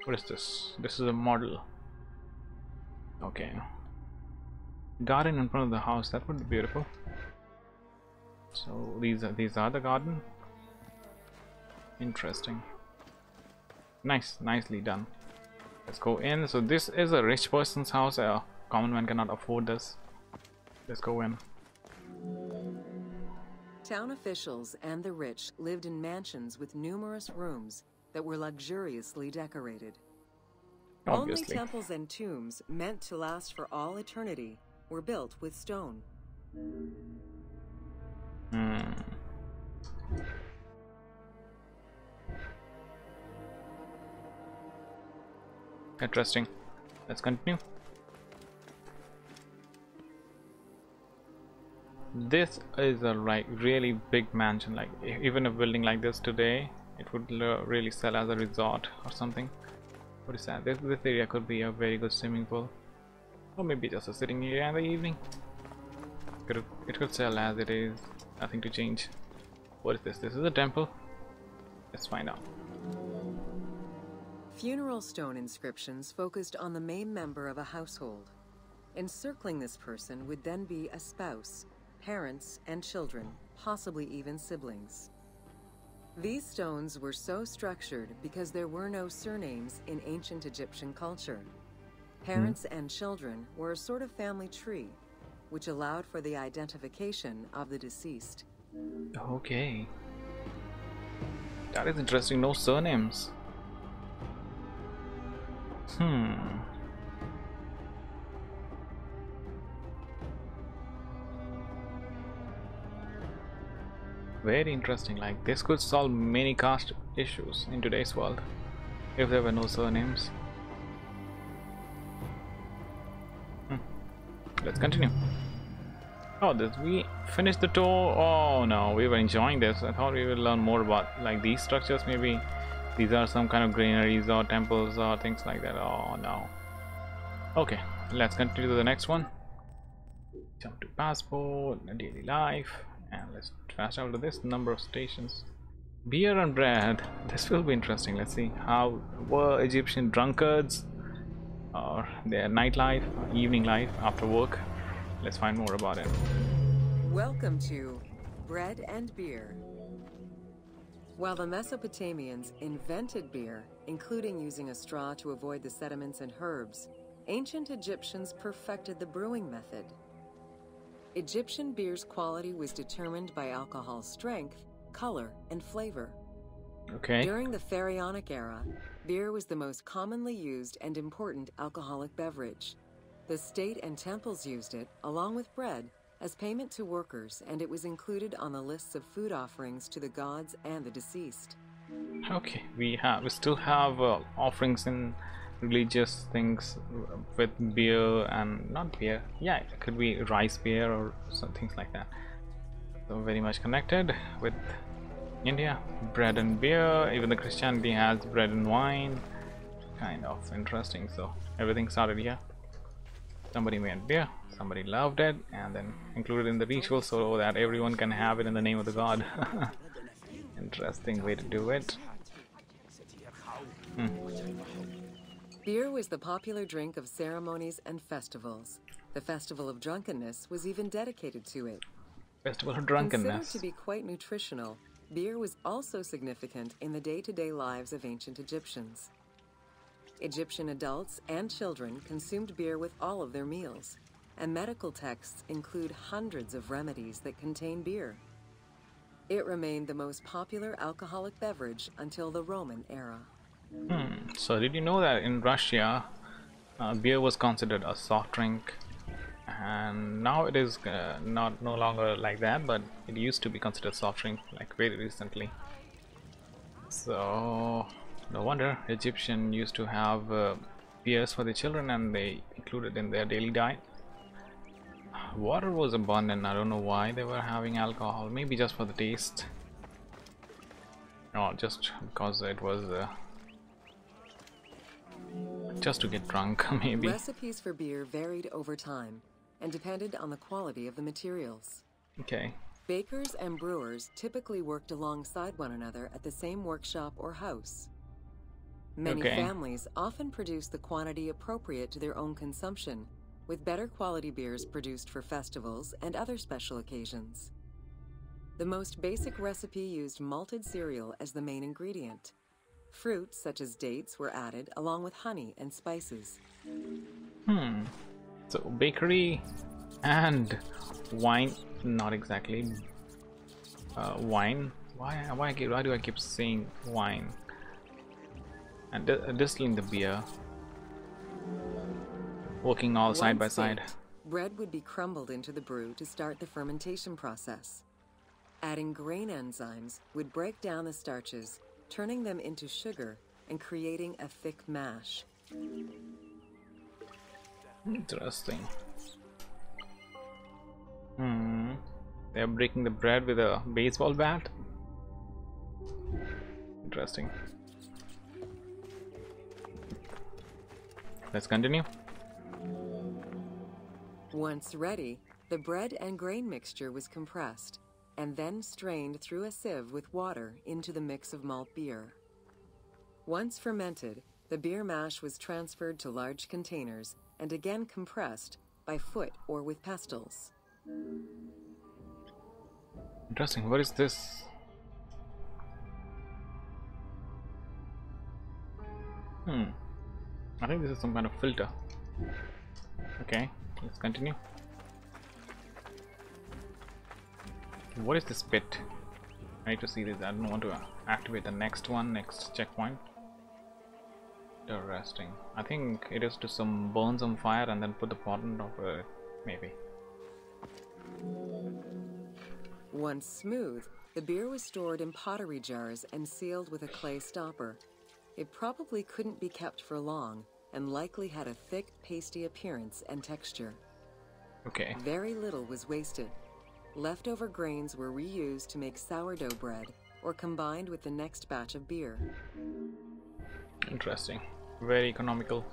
What is this? This is a model. Okay. Garden in front of the house. That would be beautiful. So these are the garden. Interesting. Nicely done. Let's go in. So this is a rich person's house. A common man cannot afford this. Let's go in. Town officials and the rich lived in mansions with numerous rooms that were luxuriously decorated. Obviously. Only temples and tombs meant to last for all eternity were built with stone. Interesting. Let's continue. This is a really big mansion. Like, even a building like this today, it would really sell as a resort or something. What is that? This area could be a very good swimming pool, or maybe just a sitting area in the evening. It could sell as it is. Nothing to change. What is this? This is a temple. Let's find out. Funeral stone inscriptions focused on the main member of a household. Encircling this person would then be a spouse, parents, and children, possibly even siblings. These stones were so structured because there were no surnames in ancient Egyptian culture. Parents and children were a sort of family tree, which allowed for the identification of the deceased. Okay. That is interesting. No surnames. Very interesting. Like, this could solve many caste issues in today's world if there were no surnames. let's continue. Oh, we finished the tour. Oh no, we were enjoying this. I thought we would learn more about like these structures. Maybe these are some kind of granaries or temples or things like that. Oh no. Okay, let's continue to the next one. Jump to passport, daily life, and let's fast travel to this number of stations. Beer and bread. This will be interesting. Let's see how were Egyptian drunkards or their nightlife, evening life after work. Let's find more about it. Welcome to Bread and Beer. While the Mesopotamians invented beer, including using a straw to avoid the sediments and herbs, ancient Egyptians perfected the brewing method. Egyptian beer's quality was determined by alcohol's strength, color, and flavor. Okay. During the Pharaonic era, beer was the most commonly used and important alcoholic beverage. The state and temples used it, along with bread, as payment to workers, and it was included on the lists of food offerings to the gods and the deceased. Okay, we still have offerings in religious things with beer and not beer. Yeah, it could be rice beer or some things like that. So very much connected with India. Bread and beer. Even the Christianity has bread and wine. Kind of interesting. So everything started here. Somebody made beer, somebody loved it, and then included in the ritual so that everyone can have it in the name of the god. Interesting way to do it. Beer was the popular drink of ceremonies and festivals. The Festival of Drunkenness was even dedicated to it. Festival of Drunkenness. Considered to be quite nutritional, beer was also significant in the day-to-day lives of ancient Egyptians. Egyptian adults and children consumed beer with all of their meals, and medical texts include hundreds of remedies that contain beer. It remained the most popular alcoholic beverage until the Roman era. So did you know that in Russia, beer was considered a soft drink, and now it is no longer like that, but it used to be considered soft drink like very recently. So no wonder Egyptians used to have beers for the children, and they included in their daily diet. Water was abundant. I don't know why they were having alcohol. Maybe just for the taste, or just because it was just to get drunk. Maybe. Recipes for beer varied over time and depended on the quality of the materials. Okay. Bakers and brewers typically worked alongside one another at the same workshop or house. Many families often produced the quantity appropriate to their own consumption, with better quality beers produced for festivals and other special occasions. The most basic recipe used malted cereal as the main ingredient. Fruits such as dates were added along with honey and spices. So bakery and wine, not exactly. Wine. Why do I keep saying wine? And distilling the beer, working all side by side. Bread would be crumbled into the brew to start the fermentation process. Adding grain enzymes would break down the starches, turning them into sugar and creating a thick mash. Interesting. They're breaking the bread with a baseball bat. Interesting. Let's continue. Once ready, the bread and grain mixture was compressed and then strained through a sieve with water into the mix of malt beer. Once fermented, the beer mash was transferred to large containers and again compressed by foot or with pestles. Interesting. What is this? I think this is some kind of filter. Okay, let's continue. What is this bit? I need to see this. I don't want to activate the next one, next checkpoint. Interesting. I think it is to burn some fire and then put the pot on top of it, maybe. Once smooth, the beer was stored in pottery jars and sealed with a clay stopper. It probably couldn't be kept for long and likely had a thick, pasty appearance and texture. Okay. Very little was wasted. Leftover grains were reused to make sourdough bread or combined with the next batch of beer. Interesting. Very economical.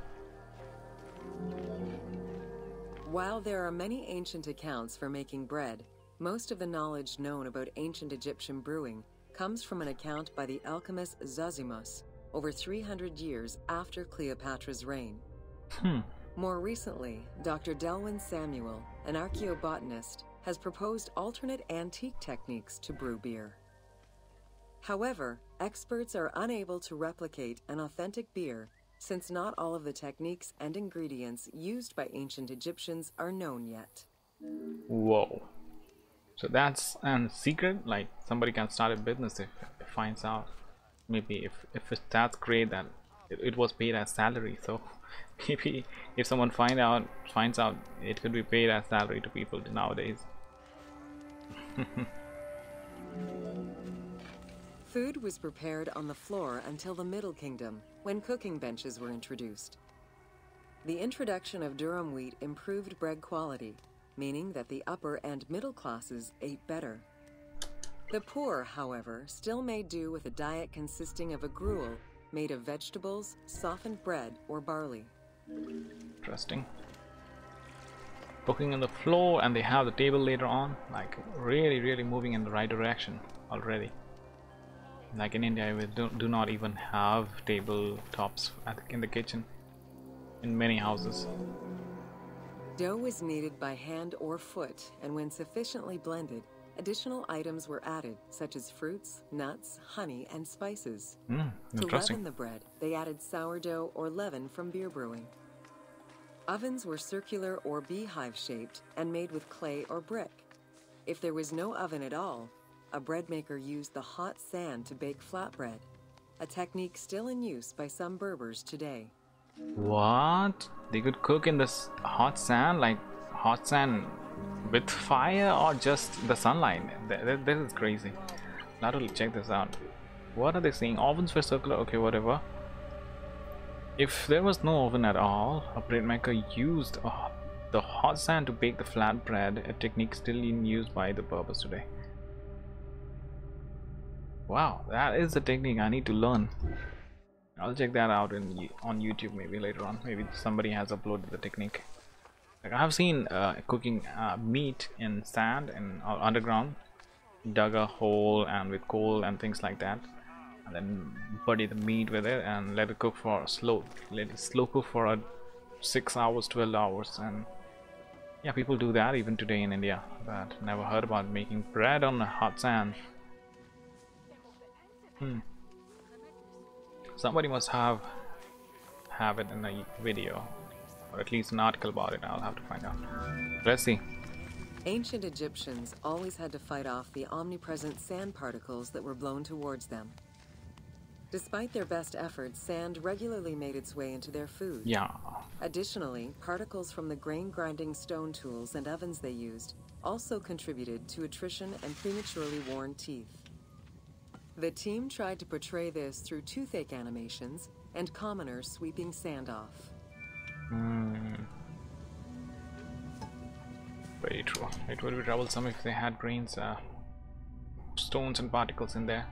While there are many ancient accounts for making bread, most of the knowledge known about ancient Egyptian brewing comes from an account by the alchemist Zosimus over 300 years after Cleopatra's reign. More recently, Dr. Delwyn Samuel, an archaeobotanist, has proposed alternate antique techniques to brew beer. However, experts are unable to replicate an authentic beer since not all of the techniques and ingredients used by ancient Egyptians are known yet. Whoa. So that's a secret? Like somebody can start a business if it finds out. Maybe if it's that great that it was paid as salary. So maybe if someone finds out it could be paid as salary to people nowadays. Food was prepared on the floor until the Middle Kingdom, when cooking benches were introduced. The introduction of durum wheat improved bread quality, meaning that the upper and middle classes ate better. The poor, however, still made do with a diet consisting of a gruel made of vegetables, softened bread, or barley. Interesting. Cooking on the floor, and they have the table later on. Like really moving in the right direction already. Like in India, we do not even have tabletops in the kitchen in many houses. Dough was kneaded by hand or foot, and when sufficiently blended, additional items were added, such as fruits, nuts, honey, and spices. To leaven the bread, they added sourdough or leaven from beer brewing. Ovens were circular or beehive-shaped and made with clay or brick. If there was no oven at all, a bread maker used the hot sand to bake flatbread, a technique still in use by some Berbers today. What? They could cook in this hot sand? Like hot sand with fire or just the sunlight? This is crazy. Now to check this out. What are they saying? Ovens were circular? Okay, whatever. If there was no oven at all, a bread maker used the hot sand to bake the flatbread, a technique still in use by the Berbers today. Wow, that is a technique I need to learn. I'll check that out on YouTube maybe later on. Maybe somebody has uploaded the technique. Like I have seen cooking meat in sand and underground, dug a hole and with coal and things like that, and then bury the meat with it and let it cook for slow cook for 6 hours, 12 hours, and yeah, people do that even today in India. But never heard about making bread on hot sand. Somebody must have it in a video, or at least an article about it. I'll have to find out. Let's see. Ancient Egyptians always had to fight off the omnipresent sand particles that were blown towards them. Despite their best efforts, sand regularly made its way into their food. Yeah. Additionally, particles from the grain-grinding stone tools and ovens they used also contributed to attrition and prematurely worn teeth. The team tried to portray this through toothache animations and commoners sweeping sand off. Very true. It would be troublesome if they had grains, stones and particles in there.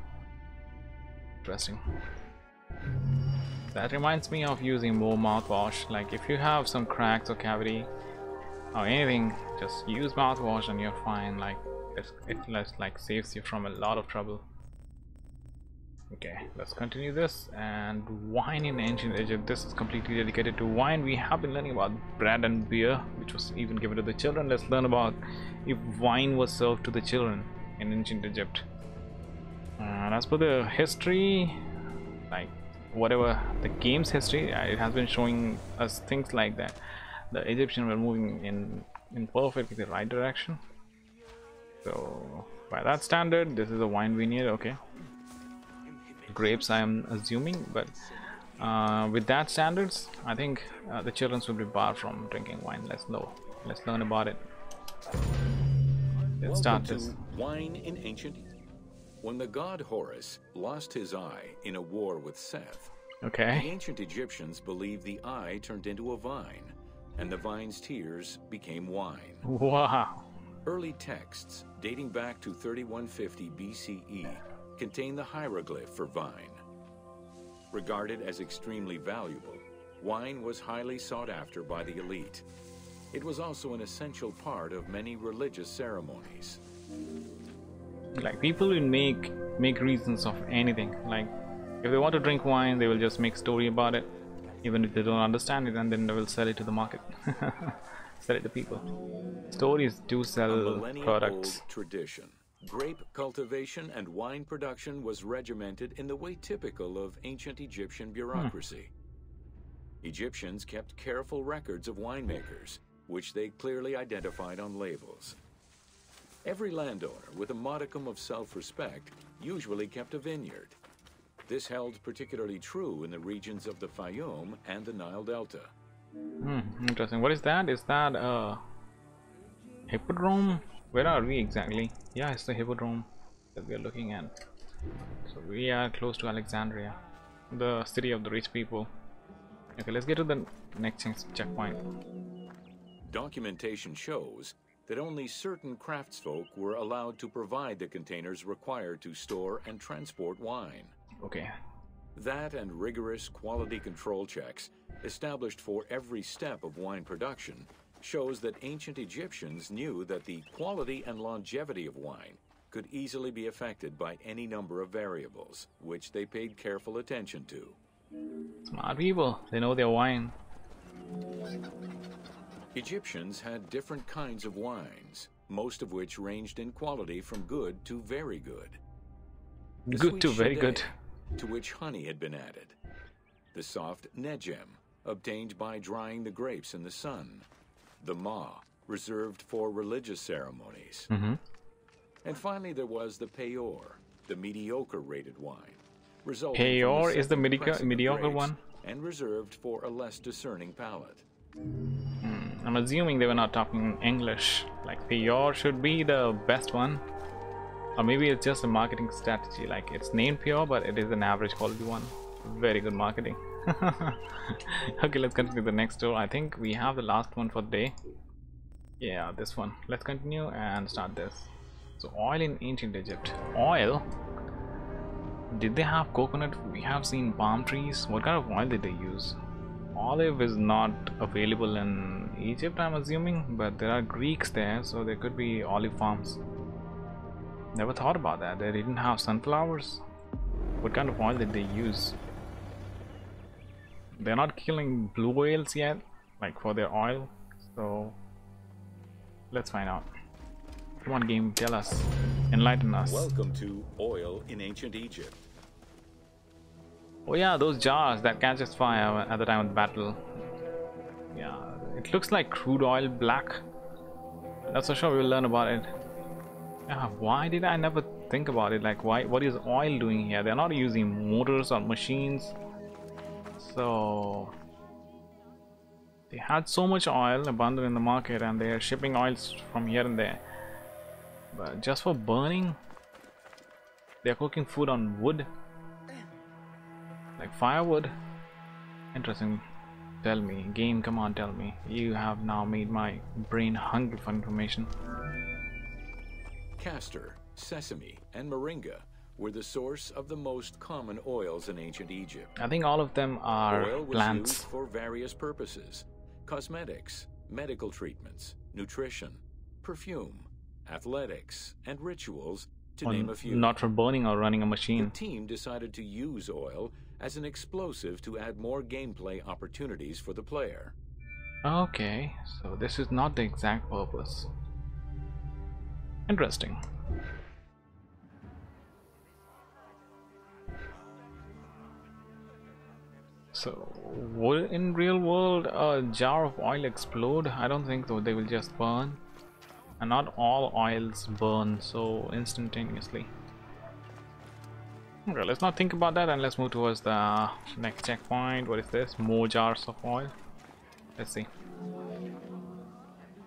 Interesting. That reminds me of using more mouthwash. Like if you have some cracks or cavity or anything, just use mouthwash and you're fine. Like it like saves you from a lot of trouble. Okay, let's continue this. And wine in ancient Egypt. This is completely dedicated to wine. We have been learning about bread and beer, which was even given to the children. Let's learn about if wine was served to the children in ancient Egypt. And as per the history, like whatever the game's history, it has been showing us things like that. The Egyptians were moving in perfectly the right direction. So by that standard, this is a wine vineyard. Okay. Grapes, I am assuming, but with that standards, I think the children should be barred from drinking wine. Let's learn about it. Let's start this. Wine in ancient. When the god Horus lost his eye in a war with Seth, okay, the ancient Egyptians believed the eye turned into a vine, and the vine's tears became wine. Wow. Early texts, dating back to 3150 BCE, contain the hieroglyph for vine. Regarded as extremely valuable, wine was highly sought after by the elite. It was also an essential part of many religious ceremonies. Like, people will make reasons of anything. Like, if they want to drink wine, they will just make story about it, even if they don't understand it, and then they will sell it to the market. Sell it to people. Stories do sell products. Old tradition. Grape cultivation and wine production was regimented in the way typical of ancient Egyptian bureaucracy. Egyptians kept careful records of winemakers, which they clearly identified on labels. Every landowner with a modicum of self-respect usually kept a vineyard. This held particularly true in the regions of the Fayoum and the Nile Delta. Interesting. What is that? Is that a hippodrome? Where are we exactly? Yeah, it's the hippodrome that we are looking at. So we are close to Alexandria, the city of the rich people. Okay, let's get to the next checkpoint. Documentation shows that only certain craftsfolk were allowed to provide the containers required to store and transport wine. Okay. That and rigorous quality control checks established for every step of wine production shows that ancient Egyptians knew that the quality and longevity of wine could easily be affected by any number of variables, which they paid careful attention to. Smart people, they know their wine. Egyptians had different kinds of wines, most of which ranged in quality from good to very good. The Good to sweet very shade, good. to which honey had been added. The soft nejem, obtained by drying the grapes in the sun. The ma, reserved for religious ceremonies. And finally there was the peor, the mediocre rated wine. Peor is the mediocre one? And reserved for a less discerning palate. I'm assuming they were not talking English. Like, Pure should be the best one. Or maybe it's just a marketing strategy. Like, it's named Pure, but it is an average quality one. Very good marketing. Okay, let's continue the next door. I think we have the last one for the day. Yeah, this one. Let's continue and start this. So, oil in ancient Egypt. Oil? Did they have coconut? We have seen palm trees. What kind of oil did they use? Olive is not available in Egypt, I'm assuming, but there are Greeks there, so there could be olive farms. Never thought about that. They didn't have sunflowers. What kind of oil did they use? They're not killing blue whales yet, like for their oil, so let's find out. Come on, game, tell us, enlighten us. Welcome to oil in ancient Egypt. Oh yeah, those jars that catches fire at the time of the battle. Yeah, it looks like crude oil black. That's for sure. We'll learn about it. Yeah, why did I never think about it? Like, why? What is oil doing here? They're not using motors or machines. So they had so much oil abundant in the market, and they're shipping oils from here and there. But just for burning, they're cooking food on wood. Like firewood. Interesting. Tell me, game, come on, tell me. You have now made my brain hungry for information. Castor, sesame, and moringa were the source of the most common oils in ancient Egypt. I think all of them are Oil was plants. used for various purposes: cosmetics, medical treatments, nutrition, perfume, athletics, and rituals, to name a few. Not for burning or running a machine. The team decided to use oil as an explosive to add more gameplay opportunities for the player. Okay, so this is not the exact purpose. Interesting. So, will in real world a jar of oil explode? I don't think so. They will just burn. And not all oils burn so instantaneously. Okay, let's not think about that and let's move towards the next checkpoint. What is this? More jars of oil. Let's see.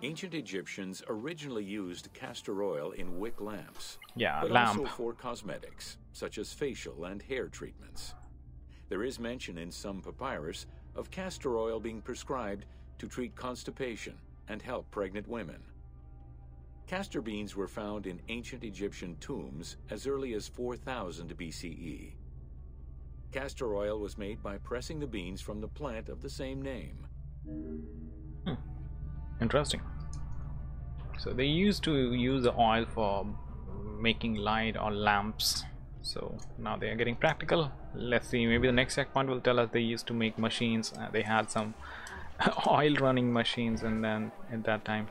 Ancient Egyptians originally used castor oil in wick lamps, Yeah, but lamp. also for cosmetics, such as facial and hair treatments. There is mention in some papyrus of castor oil being prescribed to treat constipation and help pregnant women. Castor beans were found in ancient Egyptian tombs as early as 4000 BCE. Castor oil was made by pressing the beans from the plant of the same name. Interesting. So they used to use the oil for making light or lamps. So now they are getting practical. Let's see, maybe the next checkpoint will tell us they used to make machines. They had some oil running machines, and then at that time,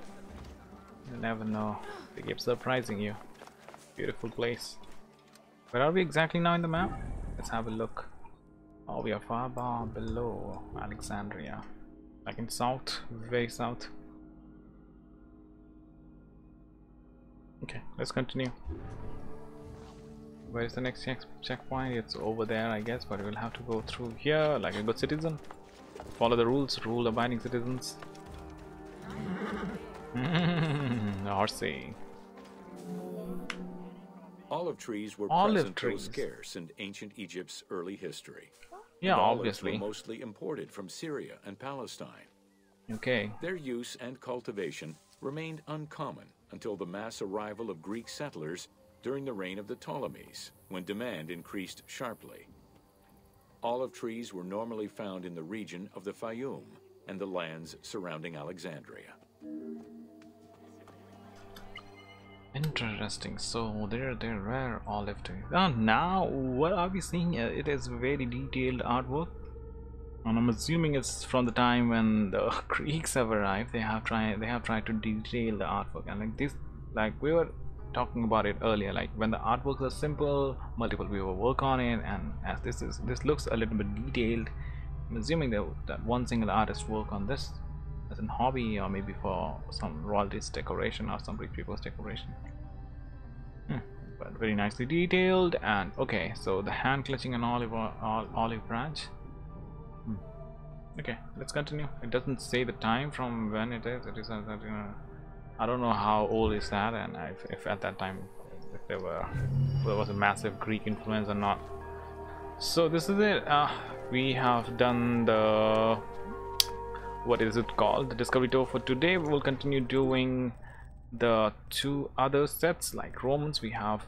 you never know, they keep surprising you. Beautiful place. Where are we exactly now in the map? Let's have a look. Oh, we are far below Alexandria, like in south, very south. Okay, let's continue. Where is the next checkpoint? It's over there, I guess, but we'll have to go through here like a good citizen. Follow the rules, rule-abiding citizens. RC. Olive trees were scarce in ancient Egypt's early history. Yeah, and obviously. olives were mostly imported from Syria and Palestine. Okay. Their use and cultivation remained uncommon until the mass arrival of Greek settlers during the reign of the Ptolemies, when demand increased sharply. Olive trees were normally found in the region of the Fayum and the lands surrounding Alexandria. Interesting. So they're rare olive trees. Now what are we seeing? It is very detailed artwork, and I'm assuming it's from the time when the Greeks have arrived. They have tried to detail the artwork, and like this, like we were talking about it earlier, like when the artworks are simple, multiple people work on it, and as this looks a little bit detailed, I'm assuming that one single artist work on this as a hobby, or maybe for some royalties decoration or some rich people's decoration. But very nicely detailed. And okay, so the hand clutching an olive branch. Okay, let's continue. It doesn't say the time from when it is. It is I don't know how old is that, and if at that time if there was a massive Greek influence or not. So this is it. We have done the, what is it called, the discovery tour for today. We will continue doing the two other sets, like Romans. We have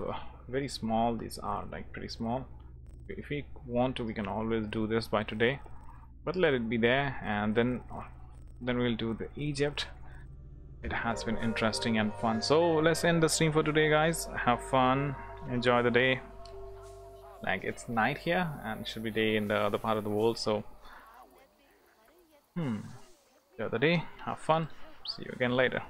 very small, these are like pretty small. If we want to, we can always do this by today, but let it be there, and then we'll do the Egypt. It has been interesting and fun. So let's end the stream for today, guys. Have fun, enjoy the day. Like, it's night here and it should be day in the other part of the world, so the other day. Have fun, see you again later.